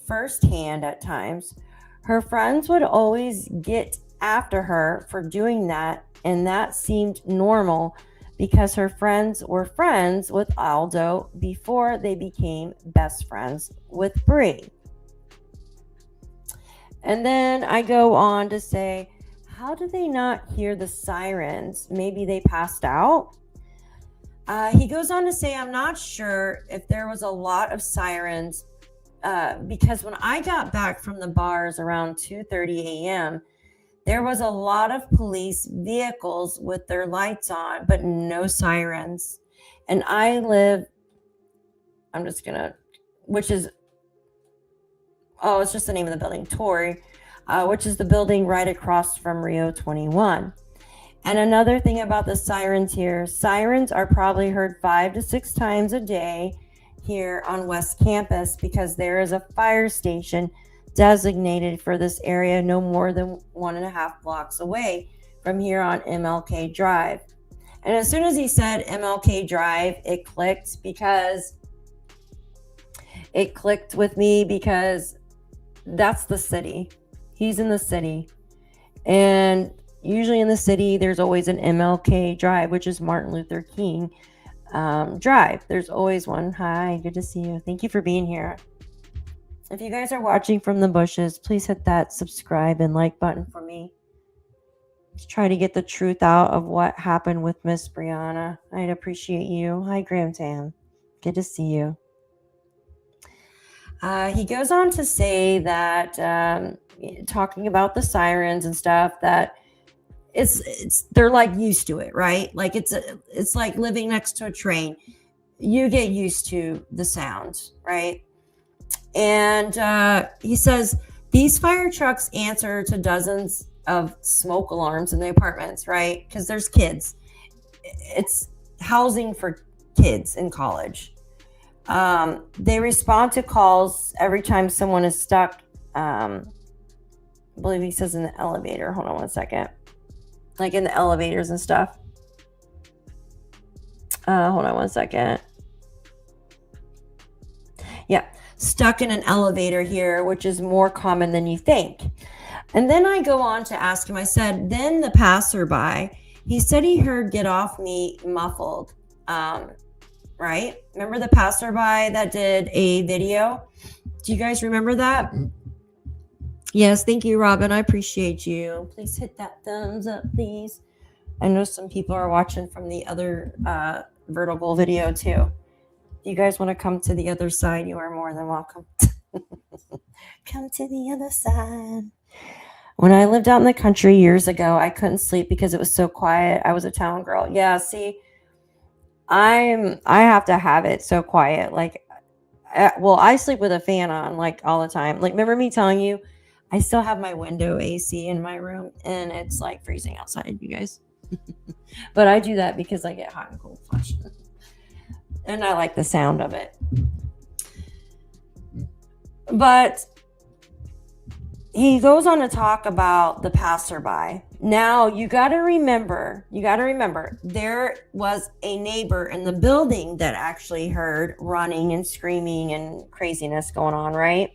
firsthand at times. Her friends would always get after her for doing that, and that seemed normal because her friends were friends with Aldo before they became best friends with Bree. And then I go on to say, how did they not hear the sirens? Maybe they passed out? He goes on to say, I'm not sure if there was a lot of sirens because when I got back from the bars around 2:30 a.m., there was a lot of police vehicles with their lights on, but no sirens. And I live, it's just the name of the building, Torrey, which is the building right across from Rio 21. And another thing about the sirens here, sirens are probably heard 5 to 6 times a day here on West Campus because there is a fire station designated for this area no more than 1.5 blocks away from here on MLK Drive. And as soon as he said MLK Drive, it clicked with me because that's the city. He's in the city. And usually in the city, there's always an MLK Drive, which is Martin Luther King Drive. There's always one. Hi, good to see you. Thank you for being here. If you guys are watching from the bushes, please hit that subscribe and like button for me. Let's try to get the truth out of what happened with Miss Brianna. I'd appreciate you. Hi, Graham Tam. Good to see you. He goes on to say that, talking about the sirens and stuff, that they're like used to it, right? Like it's like living next to a train. You get used to the sounds, right? And he says these fire trucks answer to dozens of smoke alarms in the apartments, right? Because there's kids. It's housing for kids in college. They respond to calls every time someone is stuck. I believe he says in the elevator. Hold on one second. Like in the elevators and stuff. Hold on one second. Yeah. Stuck in an elevator here, which is more common than you think. And then I go on to ask him, I said, then the passerby, He said he heard "get off me" muffled. Right? Remember the passerby that did a video? Do you guys remember that? Yes, thank you, Robin. I appreciate you. Please hit that thumbs up, please. I know some people are watching from the other vertical video too. If you guys want to come to the other side, you are more than welcome. Come to the other side. When I lived out in the country years ago, I couldn't sleep because it was so quiet. I was a town girl. Yeah, see, I have to have it so quiet. Like, well, I sleep with a fan on like all the time. Like, remember me telling you, I still have my window AC in my room, and it's like freezing outside, you guys. But I do that because I get hot and cold flushes, and I like the sound of it. But he goes on to talk about the passerby. Now, you got to remember, there was a neighbor in the building that actually heard running and screaming and craziness going on, right?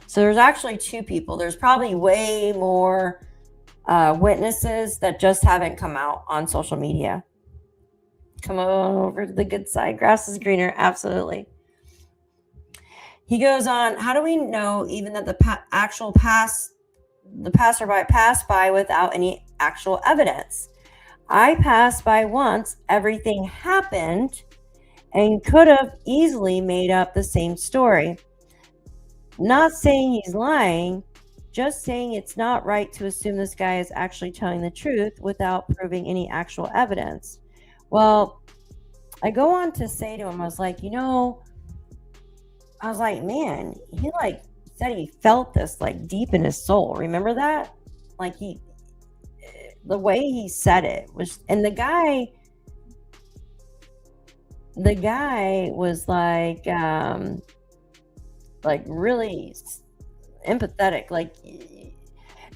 So there's actually two people. There's probably way more witnesses that just haven't come out on social media. Come on over to the good side. Grass is greener. Absolutely. He goes on, how do we know even that the passerby passed by without any actual evidence? I passed by once, everything happened, and could have easily made up the same story. Not saying he's lying, just saying it's not right to assume this guy is actually telling the truth without proving any actual evidence. Well, I go on to say to him, I was like, man, he like said he felt this like deep in his soul. Remember that? Like the way he said it was, and the guy was like really empathetic, like,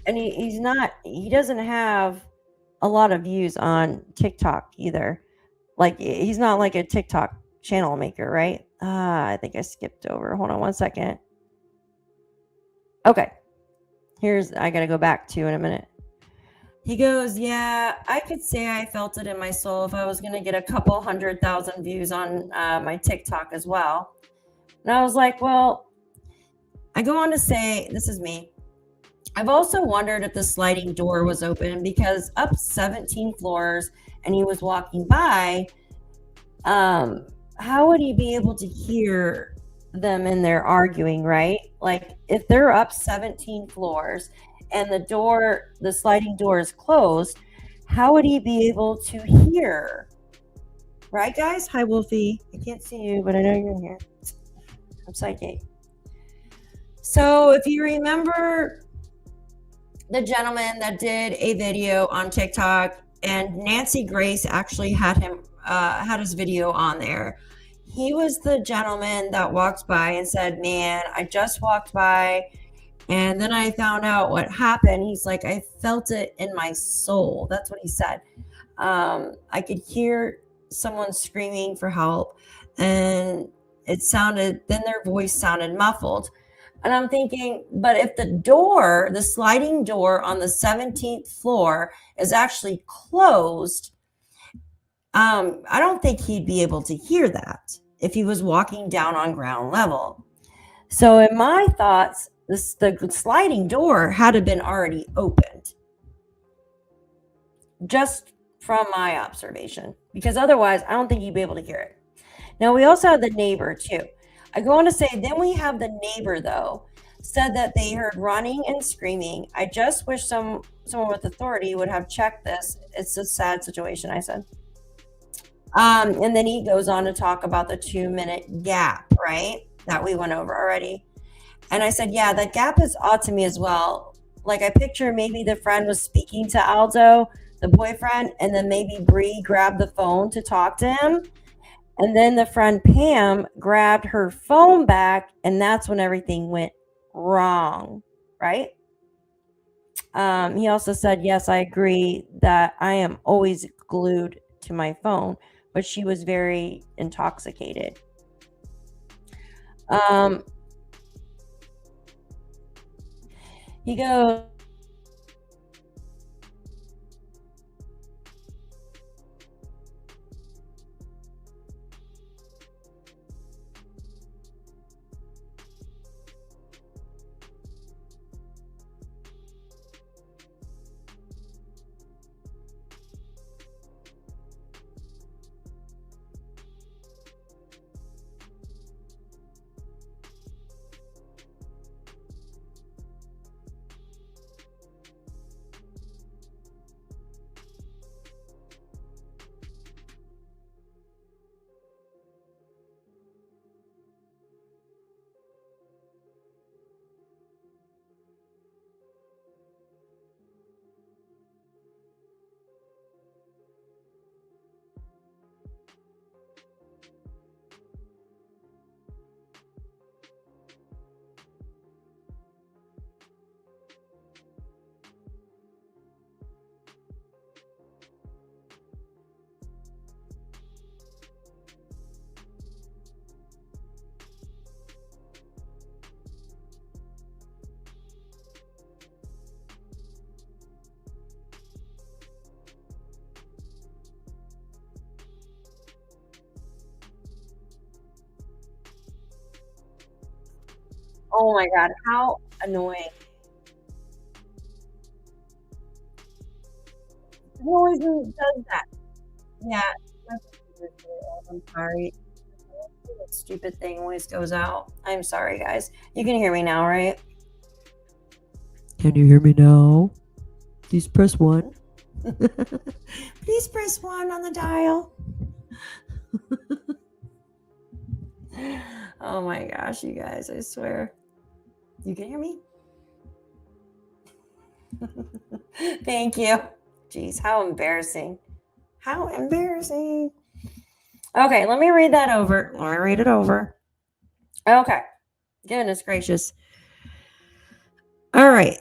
and he doesn't have a lot of views on TikTok either. Like, he's not like a TikTok channel maker, right? I think I skipped over. Hold on one second. Okay. I got to go back to in a minute. He goes, yeah, I could say I felt it in my soul if I was going to get a couple 100,000 views on my TikTok as well. And I was like, well, I go on to say, this is me. I've also wondered if the sliding door was open because up 17 floors and he was walking by, how would he be able to hear them in there arguing, right? Like, if they're up 17 floors and the sliding door is closed, how would he be able to hear? Right, guys? Hi, Wolfie. I can't see you, but I know you're in here. I'm citing. So if you remember the gentleman that did a video on TikTok, and Nancy Grace actually had his video on there. He was the gentleman that walked by and said, man, I just walked by and then I found out what happened. He's like, I felt it in my soul. That's what he said. I could hear someone screaming for help, and then their voice sounded muffled. And I'm thinking, but if the sliding door on the 17th floor is actually closed, I don't think he'd be able to hear that if he was walking down on ground level. So in my thoughts, the sliding door had to have been already opened, just from my observation, because otherwise I don't think he'd be able to hear it. Now, we also have the neighbor too. I go on to say, then we have the neighbor, though, said that they heard running and screaming. I just wish someone with authority would have checked this. It's a sad situation, I said. And then he goes on to talk about the 2-minute gap, right? That we went over already. And I said, yeah, that gap is odd to me as well. Like, I picture maybe the friend was speaking to Aldo, the boyfriend, and then maybe Bree grabbed the phone to talk to him. And then the friend Pam grabbed her phone back, and that's when everything went wrong, right? He also said, yes, I agree that I am always glued to my phone, but she was very intoxicated. He goes, Oh my God, how annoying. Who always does that? Yeah. I'm sorry. That stupid thing always goes out. I'm sorry, guys. You can hear me now, right? Can you hear me now? Please press 1. Please press 1 on the dial. Oh my gosh, you guys, I swear. You can hear me? Thank you. Jeez, how embarrassing. How embarrassing. Okay, let me read that over. Let me read it over. Okay. Goodness gracious. All right.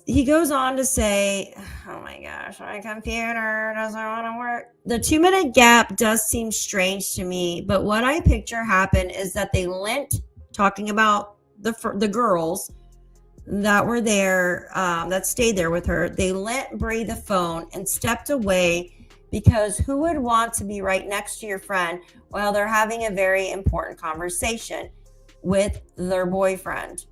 He goes on to say, oh my gosh, my computer doesn't want to work. The 2-minute gap does seem strange to me, but what I picture happened is that they lent, talking about the girls that were there, that stayed there with her, they lent Bree the phone and stepped away because who would want to be right next to your friend while they're having a very important conversation with their boyfriend?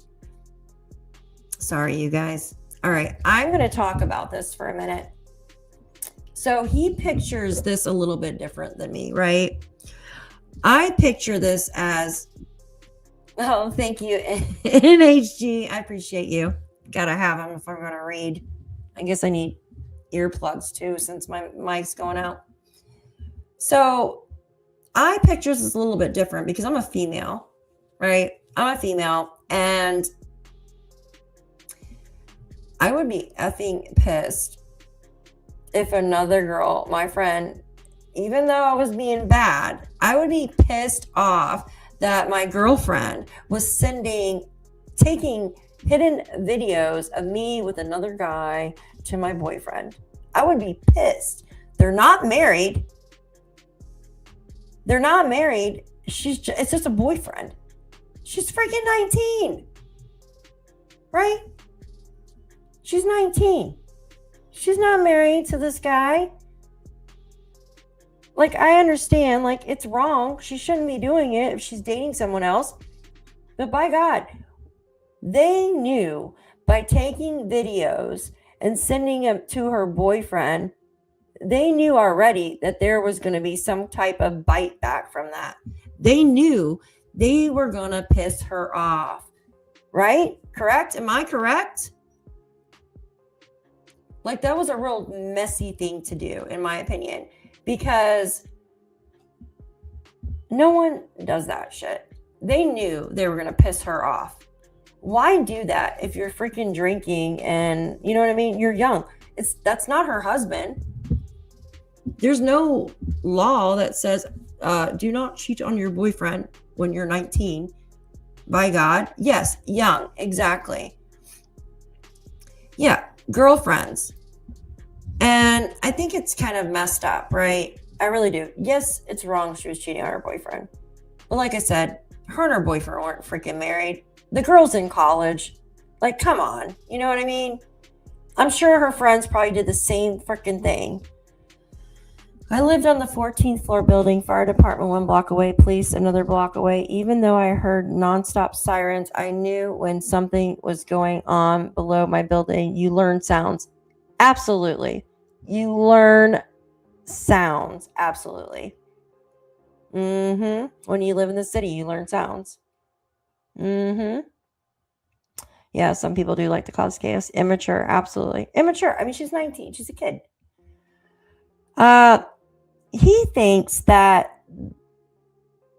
Sorry, you guys. All right, I'm going to talk about this for a minute. So he pictures this a little bit different than me, right? I picture this as, oh, thank you, NHG. I appreciate you. Gotta have them if I'm going to read. I guess I need earplugs too since my mic's going out. So I picture this a little bit different because I'm a female, right? I'm a female, and I would be effing pissed if another girl, my friend, even though I was being bad, I would be pissed off that my girlfriend was taking hidden videos of me with another guy to my boyfriend. I would be pissed. They're not married. It's just a boyfriend. She's freaking 19. Right? She's 19. She's not married to this guy. Like, I understand, like, it's wrong. She shouldn't be doing it if she's dating someone else. But by God, they knew by taking videos and sending them to her boyfriend, they knew already that there was going to be some type of bite back from that. They knew they were going to piss her off. Right? Correct? Am I correct? Like, that was a real messy thing to do, in my opinion, because no one does that shit. They knew they were going to piss her off. Why do that if you're freaking drinking and, you know what I mean? You're young. That's not her husband. There's no law that says, do not cheat on your boyfriend when you're 19. By God. Yes, young. Exactly. Yeah. Girlfriends. And I think it's kind of messed up, right? I really do. Yes, it's wrong she was cheating on her boyfriend. But like I said, her and her boyfriend weren't freaking married. The girl's in college. Like, come on. You know what I mean? I'm sure her friends probably did the same freaking thing. I lived on the 14th floor building, fire department 1 block away, police another block away. Even though I heard nonstop sirens, I knew when something was going on below my building. You learn sounds. Absolutely. You learn sounds. Absolutely. When you live in the city, you learn sounds. Yeah, some people do like to cause chaos. Immature. Absolutely. Immature. I mean, she's 19. She's a kid. He thinks that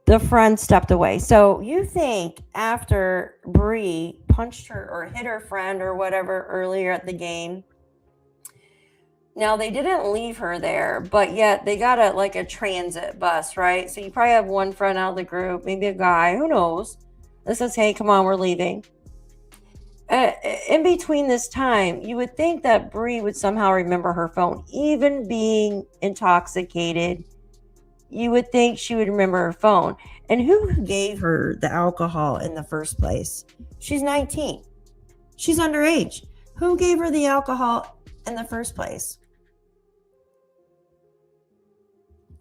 the friend stepped away. So you think after Bree punched her or hit her friend or whatever earlier at the game, now they didn't leave her there, but yet they got a transit bus, right? So you probably have one friend out of the group, maybe a guy, who knows, that says, hey, come on, we're leaving. In between this time, you would think that Bree would somehow remember her phone, even being intoxicated. You would think she would remember her phone. And who gave her the alcohol in the first place? She's 19. She's underage. Who gave her the alcohol in the first place?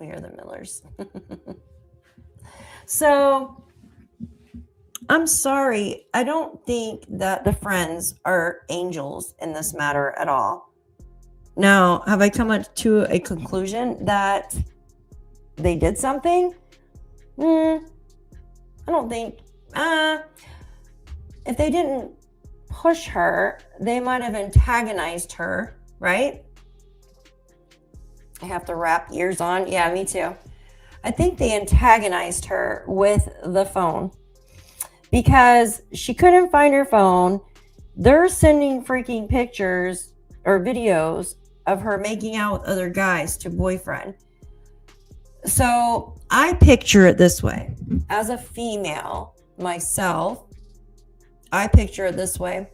We are the Millers. So I'm sorry. I don't think that the friends are angels in this matter at all. Now, have I come to a conclusion that they did something? I don't think. If they didn't push her, they might have antagonized her, right? I have to wrap ears on. Yeah, me too. I think they antagonized her with the phone because she couldn't find her phone. They're sending freaking pictures or videos of her making out with other guys to boyfriend. So I picture it this way. As a female myself, I picture it this way.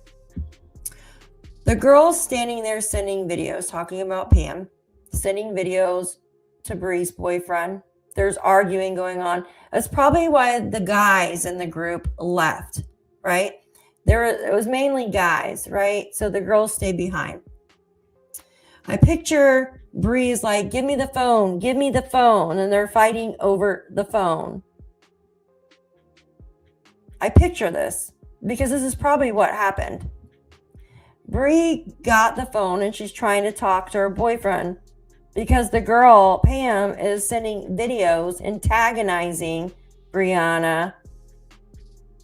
The girl's standing there sending videos, talking about Pam, sending videos to Bree's boyfriend. There's arguing going on. That's probably why the guys in the group left, right? It was mainly guys, right? So the girls stayed behind. I picture Bree's like, give me the phone, and they're fighting over the phone. I picture this because this is probably what happened. Bree got the phone and she's trying to talk to her boyfriend because the girl, Pam, is sending videos antagonizing Brianna.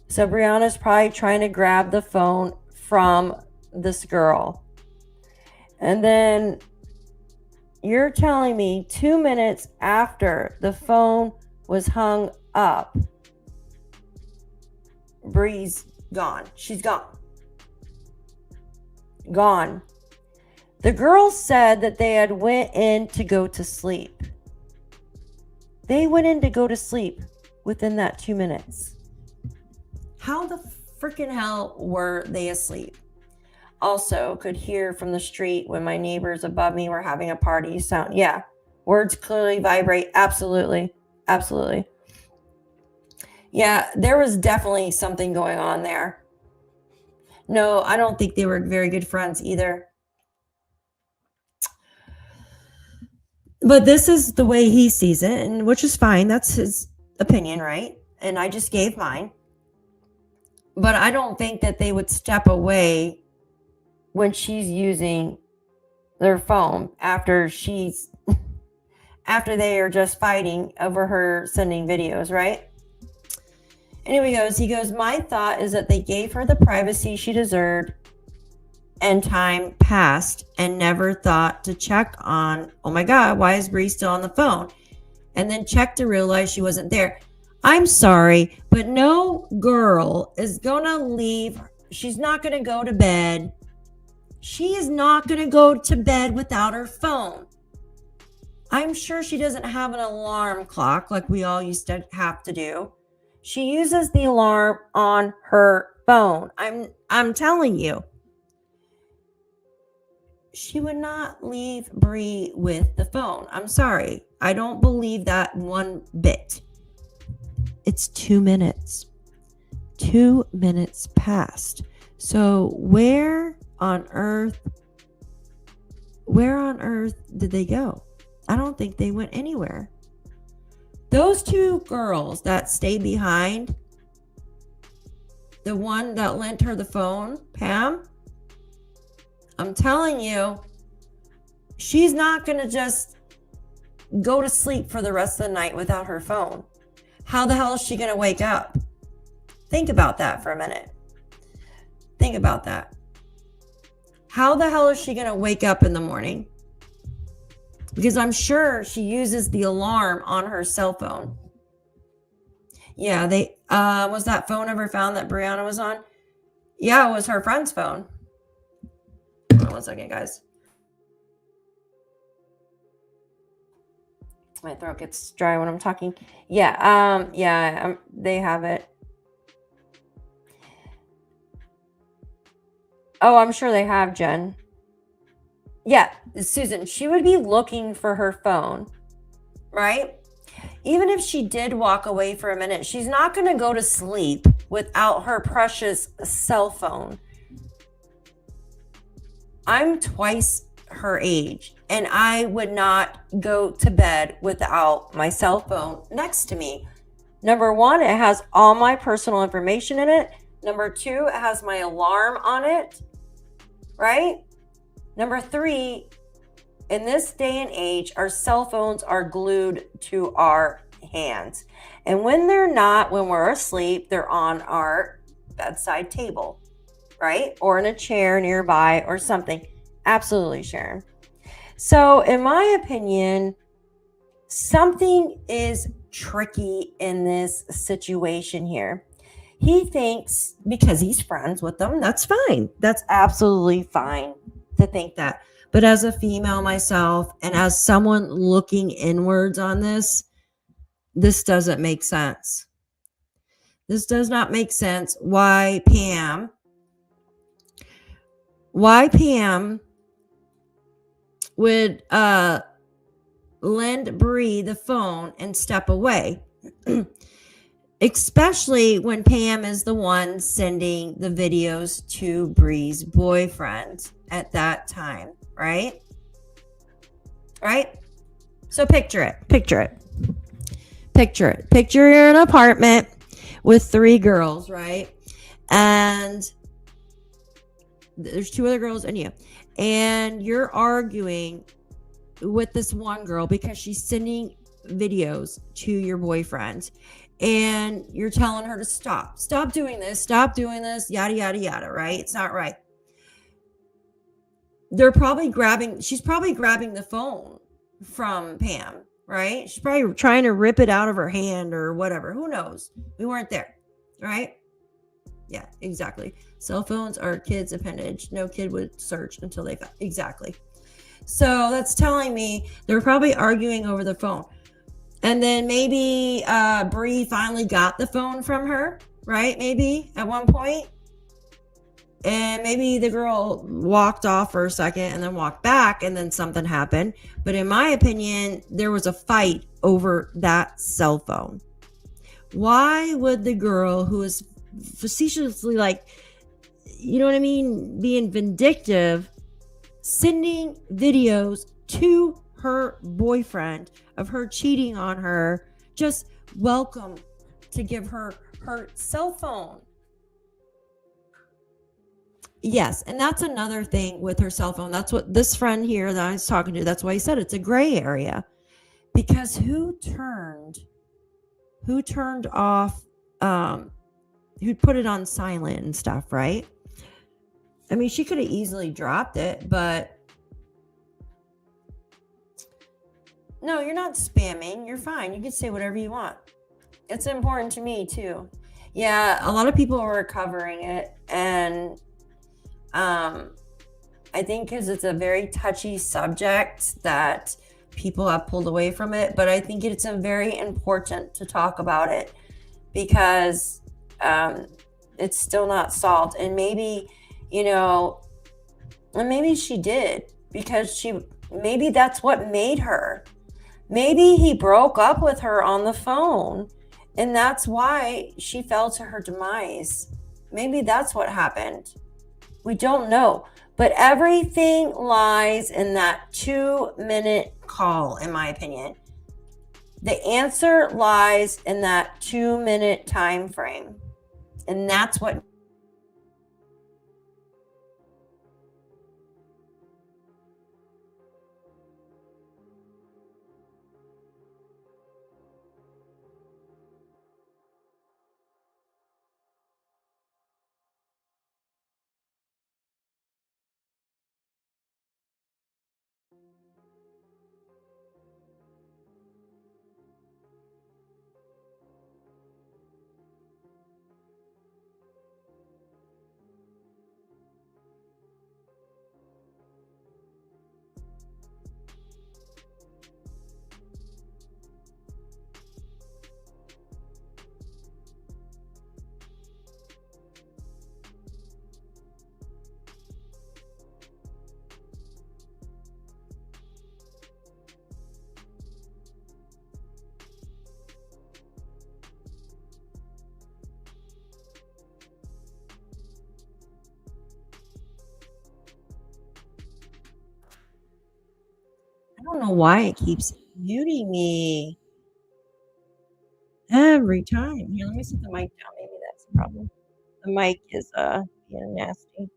So Brianna's probably trying to grab the phone from this girl. And then you're telling me 2 minutes after the phone was hung up, Bree's gone. She's gone. Gone. The girls said that they had went in to go to sleep. They went in to go to sleep within that 2 minutes. How the freaking hell were they asleep? Also, could hear from the street when my neighbors above me were having a party sound. Yeah, words clearly vibrate. Absolutely. Absolutely. Yeah, there was definitely something going on there. No, I don't think they were very good friends either. But this is the way he sees it, and which is fine. That's his opinion, right? And I just gave mine. But I don't think that they would step away when she's using their phone after they are just fighting over her sending videos, right? Anyway, he goes, my thought is that they gave her the privacy she deserved and time passed and never thought to check on, oh my God, why is Bree still on the phone? And then check to realize she wasn't there. I'm sorry, but no girl is going to leave. She's not going to go to bed. She is not going to go to bed without her phone. I'm sure she doesn't have an alarm clock like we all used to have to do. She uses the alarm on her phone. I'm telling you. She would not leave Bree with the phone. I'm sorry. I don't believe that one bit. It's 2 minutes. 2 minutes passed. So where on earth did they go? I don't think they went anywhere. Those two girls that stayed behind, the one that lent her the phone, Pam, I'm telling you, she's not going to just go to sleep for the rest of the night without her phone. How the hell is she going to wake up? Think about that for a minute. Think about that. How the hell is she going to wake up in the morning? Because I'm sure she uses the alarm on her cell phone. Yeah, was that phone ever found that Brianna was on? Yeah, it was her friend's phone. Hold on 1 second, guys. My throat gets dry when I'm talking. Yeah, they have it. Oh, I'm sure they have, Jen. Yeah, Susan, she would be looking for her phone, right? Even if she did walk away for a minute, she's not going to go to sleep without her precious cell phone. I'm twice her age, and I would not go to bed without my cell phone next to me. Number one, it has all my personal information in it. Number two, it has my alarm on it, right? Number three, in this day and age, our cell phones are glued to our hands. And when they're not, when we're asleep, they're on our bedside table, right? Or in a chair nearby or something. Absolutely, Sharon. So, in my opinion, something is tricky in this situation here. He thinks because he's friends with them, that's fine. That's absolutely fine to think that. But as a female myself and as someone looking inwards on this doesn't make sense. This does not make sense. Why Pam would lend Bree the phone and step away. Especially when Pam is the one sending the videos to Bree's boyfriend at that time, right? Right? So picture it. Picture you're in an apartment with 3 girls, right? And there's 2 other girls and you. And you're arguing with this one girl because she's sending videos to your boyfriend. And you're telling her to stop doing this, yada, yada, yada, right? It's not right. She's probably grabbing the phone from Pam, right? She's probably trying to rip it out of her hand or whatever. Who knows? We weren't there, right? Yeah, exactly. Cell phones are kids' appendage. No kid would search until they found. Exactly. So that's telling me they're probably arguing over the phone. And then maybe Bree finally got the phone from her, right? Maybe at one point. And maybe the girl walked off for a second and then walked back and then something happened. But in my opinion, there was a fight over that cell phone. Why would the girl who is facetiously, like, you know what I mean, being vindictive, sending videos to her boyfriend of her cheating on her, just welcome to give her cell phone? Yes, and that's another thing with her cell phone. That's what this friend here that I was talking to, that's why he said it's a gray area. Because who turned off, who put it on silent and stuff, right? I mean, she could have easily dropped it, but no, you're not spamming. You're fine. You can say whatever you want. It's important to me too. Yeah, a lot of people are covering it, and I think because it's a very touchy subject that people have pulled away from it, but I think it's very important to talk about it because it's still not solved. And maybe, and maybe she did because maybe that's what made her. Maybe he broke up with her on the phone and that's why she fell to her demise. Maybe that's what happened. We don't know. But everything lies in that 2-minute call, in my opinion. The answer lies in that 2-minute time frame. And that's what I don't know why it keeps muting me. every time. Here, let me set the mic down. Maybe that's the problem. The mic is being nasty.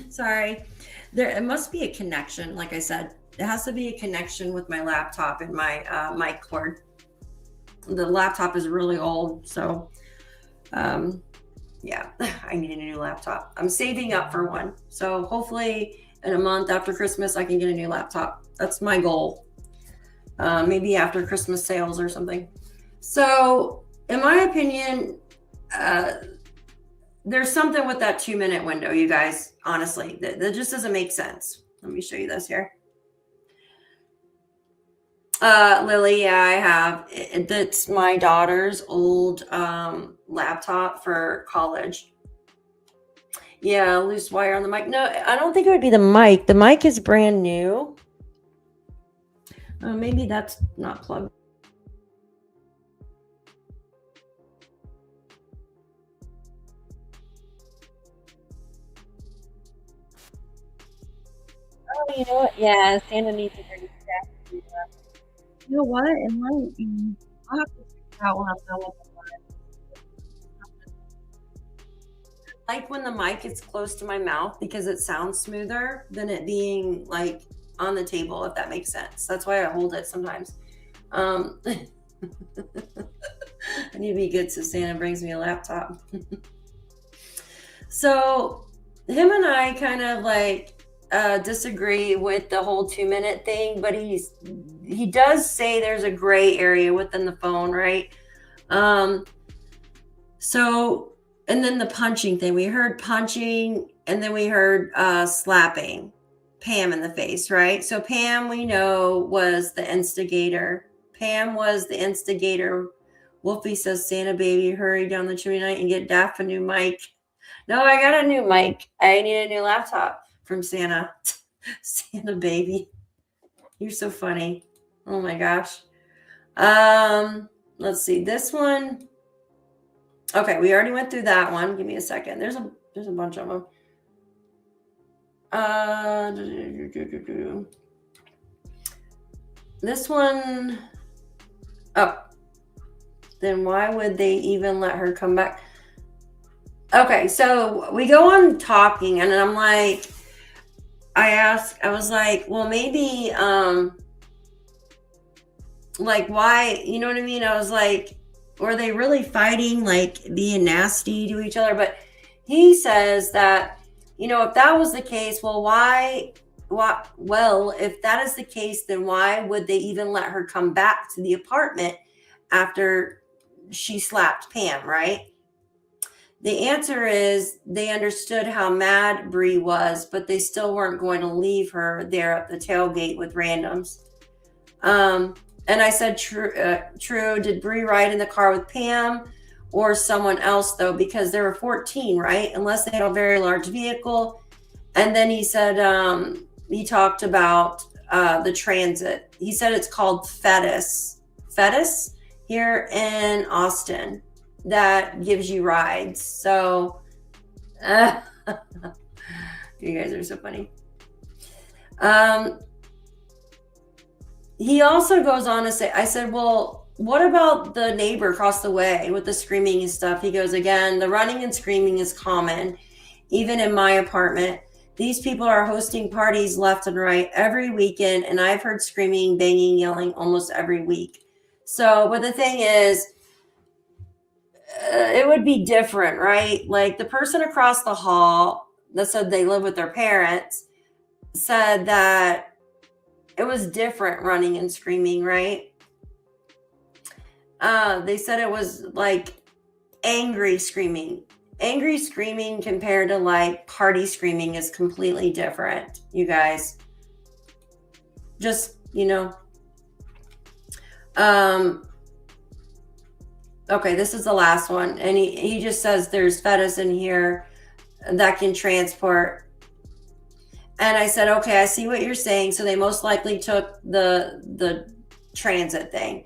Sorry. It must be a connection. Like I said, it has to be a connection with my laptop and my mic cord. The laptop is really old, so yeah, I need a new laptop. I'm saving up for one, so hopefully in a month after Christmas I can get a new laptop. That's my goal. Maybe after Christmas sales or something. So in my opinion, there's something with that 2-minute window, you guys. Honestly, that just doesn't make sense. Let me show you this here. Lily, yeah, I have. That's my daughter's old laptop for college. Yeah, loose wire on the mic. No, I don't think it would be the mic. The mic is brand new. Maybe that's not plugged. Oh, you know what? Yeah, Santa needs a pretty staff to do that. You know what? It might be. I'll have to figure out when I'm done with the mic. Like when the mic is close to my mouth because it sounds smoother than it being like on the table, if that makes sense. That's why I hold it sometimes. I need to be good so Santa brings me a laptop. So him and I kind of like disagree with the whole 2-minute thing, but he does say there's a gray area within the phone, right? So, and then the punching thing, we heard punching, and then we heard slapping Pam in the face, right? So Pam, we know, was the instigator. Pam was the instigator. Wolfie says, Santa baby, hurry down the chimney tonight and get Daff a new mic. No, I got a new mic. I need a new laptop from Santa. Santa baby. You're so funny. Oh my gosh. Let's see. This one. Okay, we already went through that one. Give me a second. There's a bunch of them. This one. Oh. Then why would they even let her come back? Okay, so we go on talking, and I'm like, I was like, well, maybe, like, why, you know what I mean? I was like, were they really fighting, like being nasty to each other? But he says that, you know, if that was the case, well, well, if that is the case, then why would they even let her come back to the apartment after she slapped Pam, right? The answer is they understood how mad Bree was, but they still weren't going to leave her there at the tailgate with randoms. And I said, true. Did Bree ride in the car with Pam or someone else, though? Because there were 14, right? Unless they had a very large vehicle. And then he said, he talked about the transit. He said it's called Fetus here in Austin. That gives you rides. So you guys are so funny. He also goes on to say, I said, well, what about the neighbor across the way with the screaming and stuff? He goes, again, the running and screaming is common, even in my apartment. These people are hosting parties left and right every weekend, and I've heard screaming, banging, yelling almost every week. So, but the thing is, it would be different, right? Like the person across the hall that said they live with their parents said that it was different running and screaming, right? They said it was like angry screaming. Angry screaming compared to like party screaming is completely different, you guys. Just, you know. Okay, this is the last one. And he just says there's fetus in here that can transport. And I said, okay, I see what you're saying. So they most likely took the transit thing.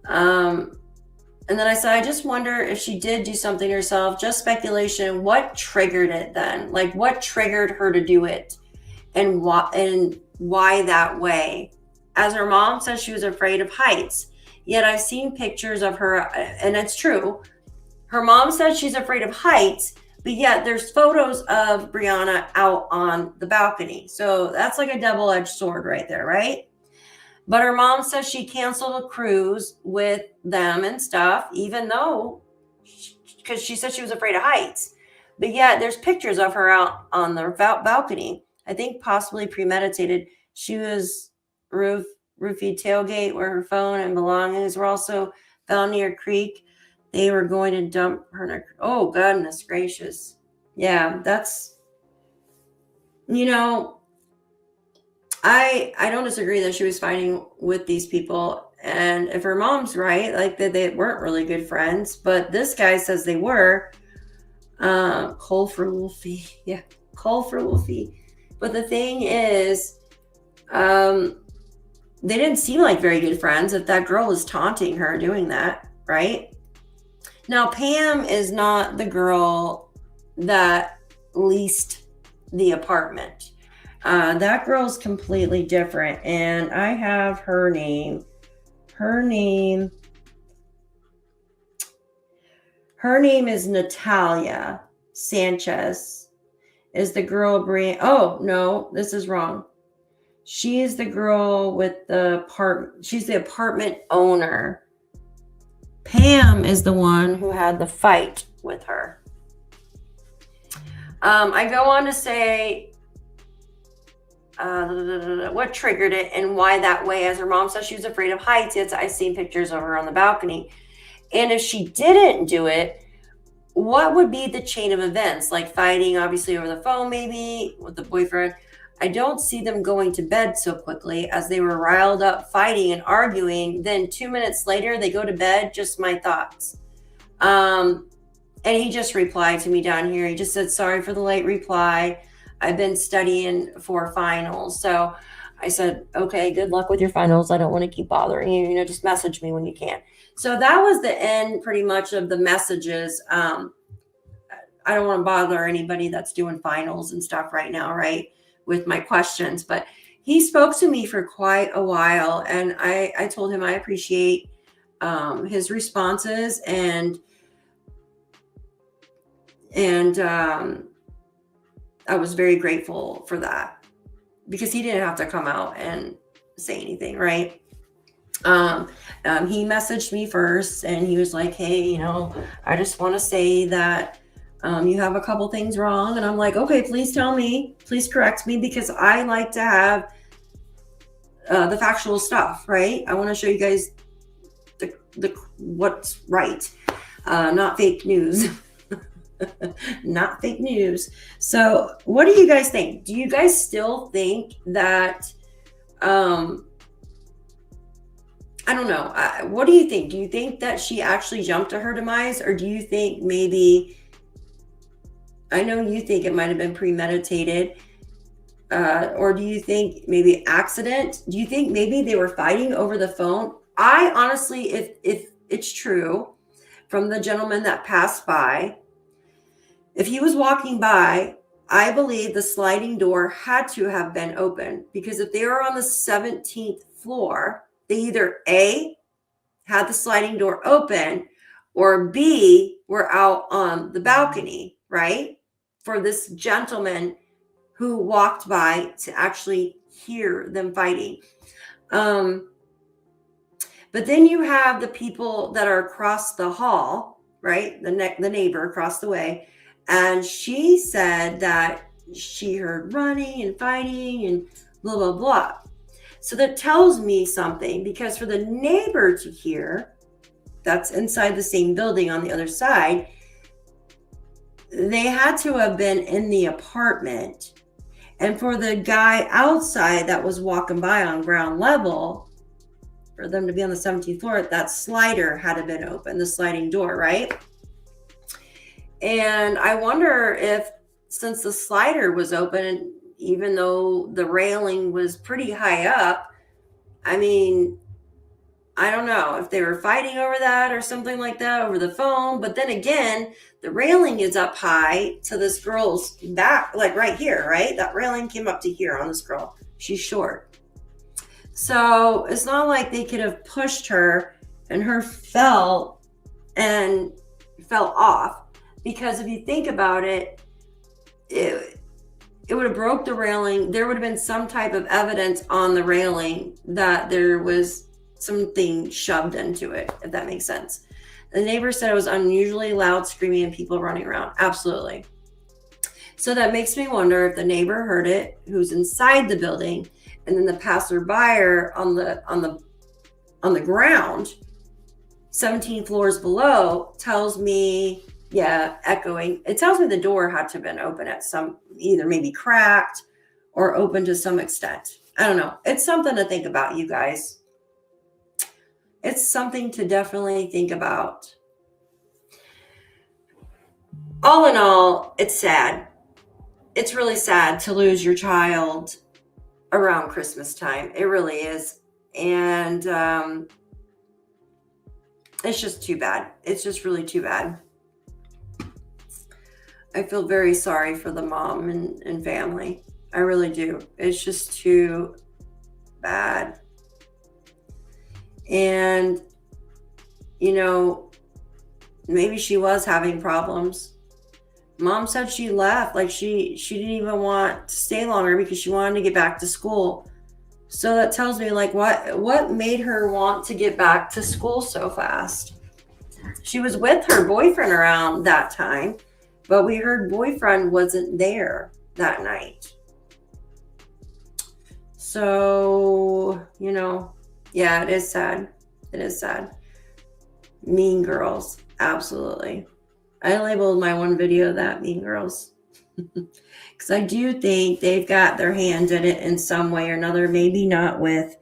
And then I said, I just wonder if she did do something herself, just speculation. What triggered it then? Like, what triggered her to do it? And why that way? As her mom says, she was afraid of heights. Yet I've seen pictures of her, and it's true. Her mom says she's afraid of heights, but yet there's photos of Brianna out on the balcony. So that's like a double-edged sword right there, right? But her mom says she canceled a cruise with them and stuff, even though, because she said she was afraid of heights. But yet there's pictures of her out on the balcony. I think possibly premeditated. She was roofied tailgate where her phone and belongings were also found near a creek. They were going to dump her in a, oh, goodness gracious. Yeah, that's, you know, I don't disagree that she was fighting with these people. And if her mom's right, like that they weren't really good friends, but this guy says they were. Coal for Wolfie. Yeah, coal for Wolfie. But the thing is, they didn't seem like very good friends if that girl was taunting her doing that, right? Now, Pam is not the girl that leased the apartment. That girl's completely different, and I have her name. Her name is Natalia Sanchez. Is the girl oh no, this is wrong. She is the girl with the apartment. She's the apartment owner. Pam is the one who had the fight with her. I go on to say what triggered it and why that way. As her mom says she was afraid of heights, yet I've seen pictures of her on the balcony. And if she didn't do it, what would be the chain of events? Like fighting, obviously, over the phone, maybe with the boyfriend. I don't see them going to bed so quickly, as they were riled up, fighting and arguing. Then 2 minutes later, they go to bed. Just my thoughts. And he just replied to me down here. He just said, sorry for the late reply. I've been studying for finals. So I said, okay, good luck with your finals. I don't want to keep bothering you. You know, just message me when you can. So that was the end pretty much of the messages. I don't want to bother anybody that's doing finals and stuff right now, right, with my questions. But he spoke to me for quite a while, and I told him I appreciate his responses, and I was very grateful for that, because he didn't have to come out and say anything, right? He messaged me first, and he was like, hey, you know, I just want to say that you have a couple things wrong. And I'm like, okay, please tell me, please correct me, because I like to have the factual stuff, right? I want to show you guys the what's right, not fake news. Not fake news. So what do you guys think? Do you guys still think that I don't know. What do you think? Do you think that she actually jumped to her demise, or do you think maybe, I know you think it might have been premeditated, or do you think maybe accident? Do you think maybe they were fighting over the phone? I honestly, if it's true from the gentleman that passed by, if he was walking by, I believe the sliding door had to have been open, because if they were on the 17th floor, they either A, had the sliding door open, or B, were out on the balcony, right? For this gentleman who walked by to actually hear them fighting. But then you have the people that are across the hall, right? The neighbor across the way. And she said that she heard running and fighting and blah, blah, blah. So that tells me something, because for the neighbor to hear, that's inside the same building on the other side, they had to have been in the apartment. And for the guy outside that was walking by on ground level, for them to be on the 17th floor, that slider had to have been open, the sliding door, right? And I wonder if, since the slider was open, even though the railing was pretty high up. I mean, I don't know if they were fighting over that or something like that over the phone. But then again, the railing is up high to this girl's back, like right here, right? That railing came up to here on this girl. She's short. So it's not like they could have pushed her and her fell off. Because if you think about it, it would have broke the railing. There would have been some type of evidence on the railing that there was something shoved into it, if that makes sense. The neighbor said it was unusually loud screaming and people running around. Absolutely. So that makes me wonder if the neighbor heard it, who's inside the building, and then the passerby on the ground, 17 floors below, tells me, echoing. It tells me the door had to have been open at some, either maybe cracked or open to some extent. I don't know. It's something to think about, you guys. It's something to definitely think about. All in all, it's sad. It's really sad to lose your child around Christmas time. It really is. And it's just too bad. It's just really too bad. I feel very sorry for the mom and family. I really do. It's just too bad. And, you know, maybe she was having problems. Mom said she left. Like she didn't even want to stay longer because she wanted to get back to school. So that tells me, like, what made her want to get back to school so fast? She was with her boyfriend around that time, but we heard boyfriend wasn't there that night. So, you know, yeah, it is sad. It is sad. Mean Girls. Absolutely. I labeled my one video that Mean Girls. Because I do think they've got their hand in it in some way or another. Maybe not with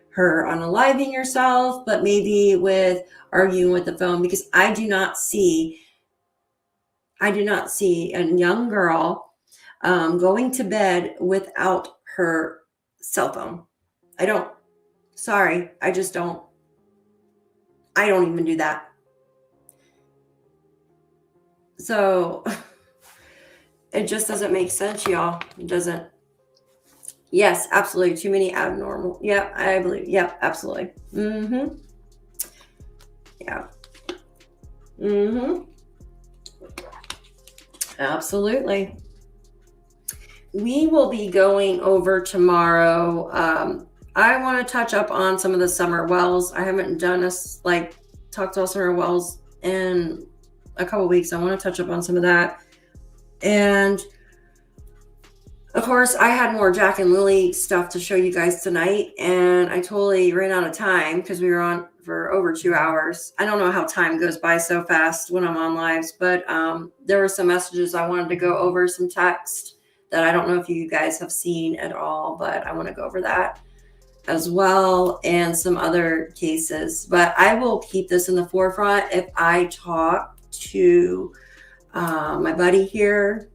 her unaliving herself, but maybe with arguing with the phone. Because I do not see a young girl going to bed without her cell phone. I don't. Sorry, I just don't. I don't even do that. So it just doesn't make sense, y'all. It doesn't. Yes, absolutely. Too many abnormal. Yeah, I believe. Yeah, absolutely. Mm-hmm. Yeah. Mm-hmm. Absolutely. We will be going over tomorrow. I want to touch up on some of the summer wells. I haven't done talked about summer wells in a couple weeks. I want to touch up on some of that. And of course, I had more Jack and Lily stuff to show you guys tonight, and I totally ran out of time because we were on for over 2 hours. I don't know how time goes by so fast when I'm on lives, but there were some messages I wanted to go over, some text that I don't know if you guys have seen at all, but I want to go over that as well, and some other cases. But I will keep this in the forefront. If I talk to my buddy here,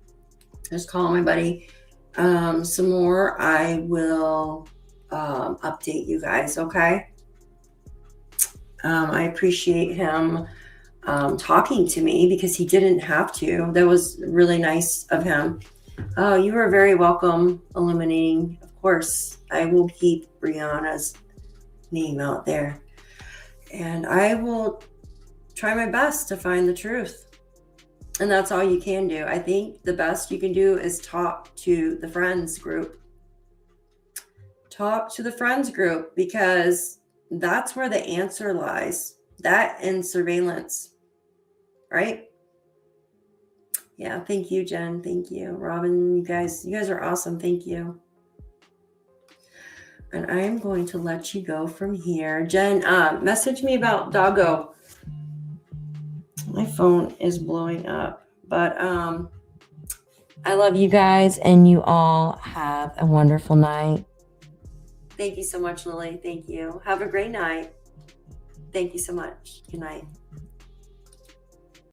just call my buddy some more, I will update you guys. Okay. I appreciate him talking to me because he didn't have to. That was really nice of him. Oh, you are very welcome, Illuminating. Of course, I will keep Brianna's name out there. And I will try my best to find the truth. And that's all you can do. I think the best you can do is talk to the friends group. Talk to the friends group, because that's where the answer lies. That and surveillance, right? Yeah, thank you, Jen. Thank you, Robin. You guys are awesome. Thank you. And I'm going to let you go from here. Jen, message me about Doggo. My phone is blowing up, but I love you guys, and you all have a wonderful night. Thank you so much, Lily. Thank you. Have a great night. Thank you so much. Good night.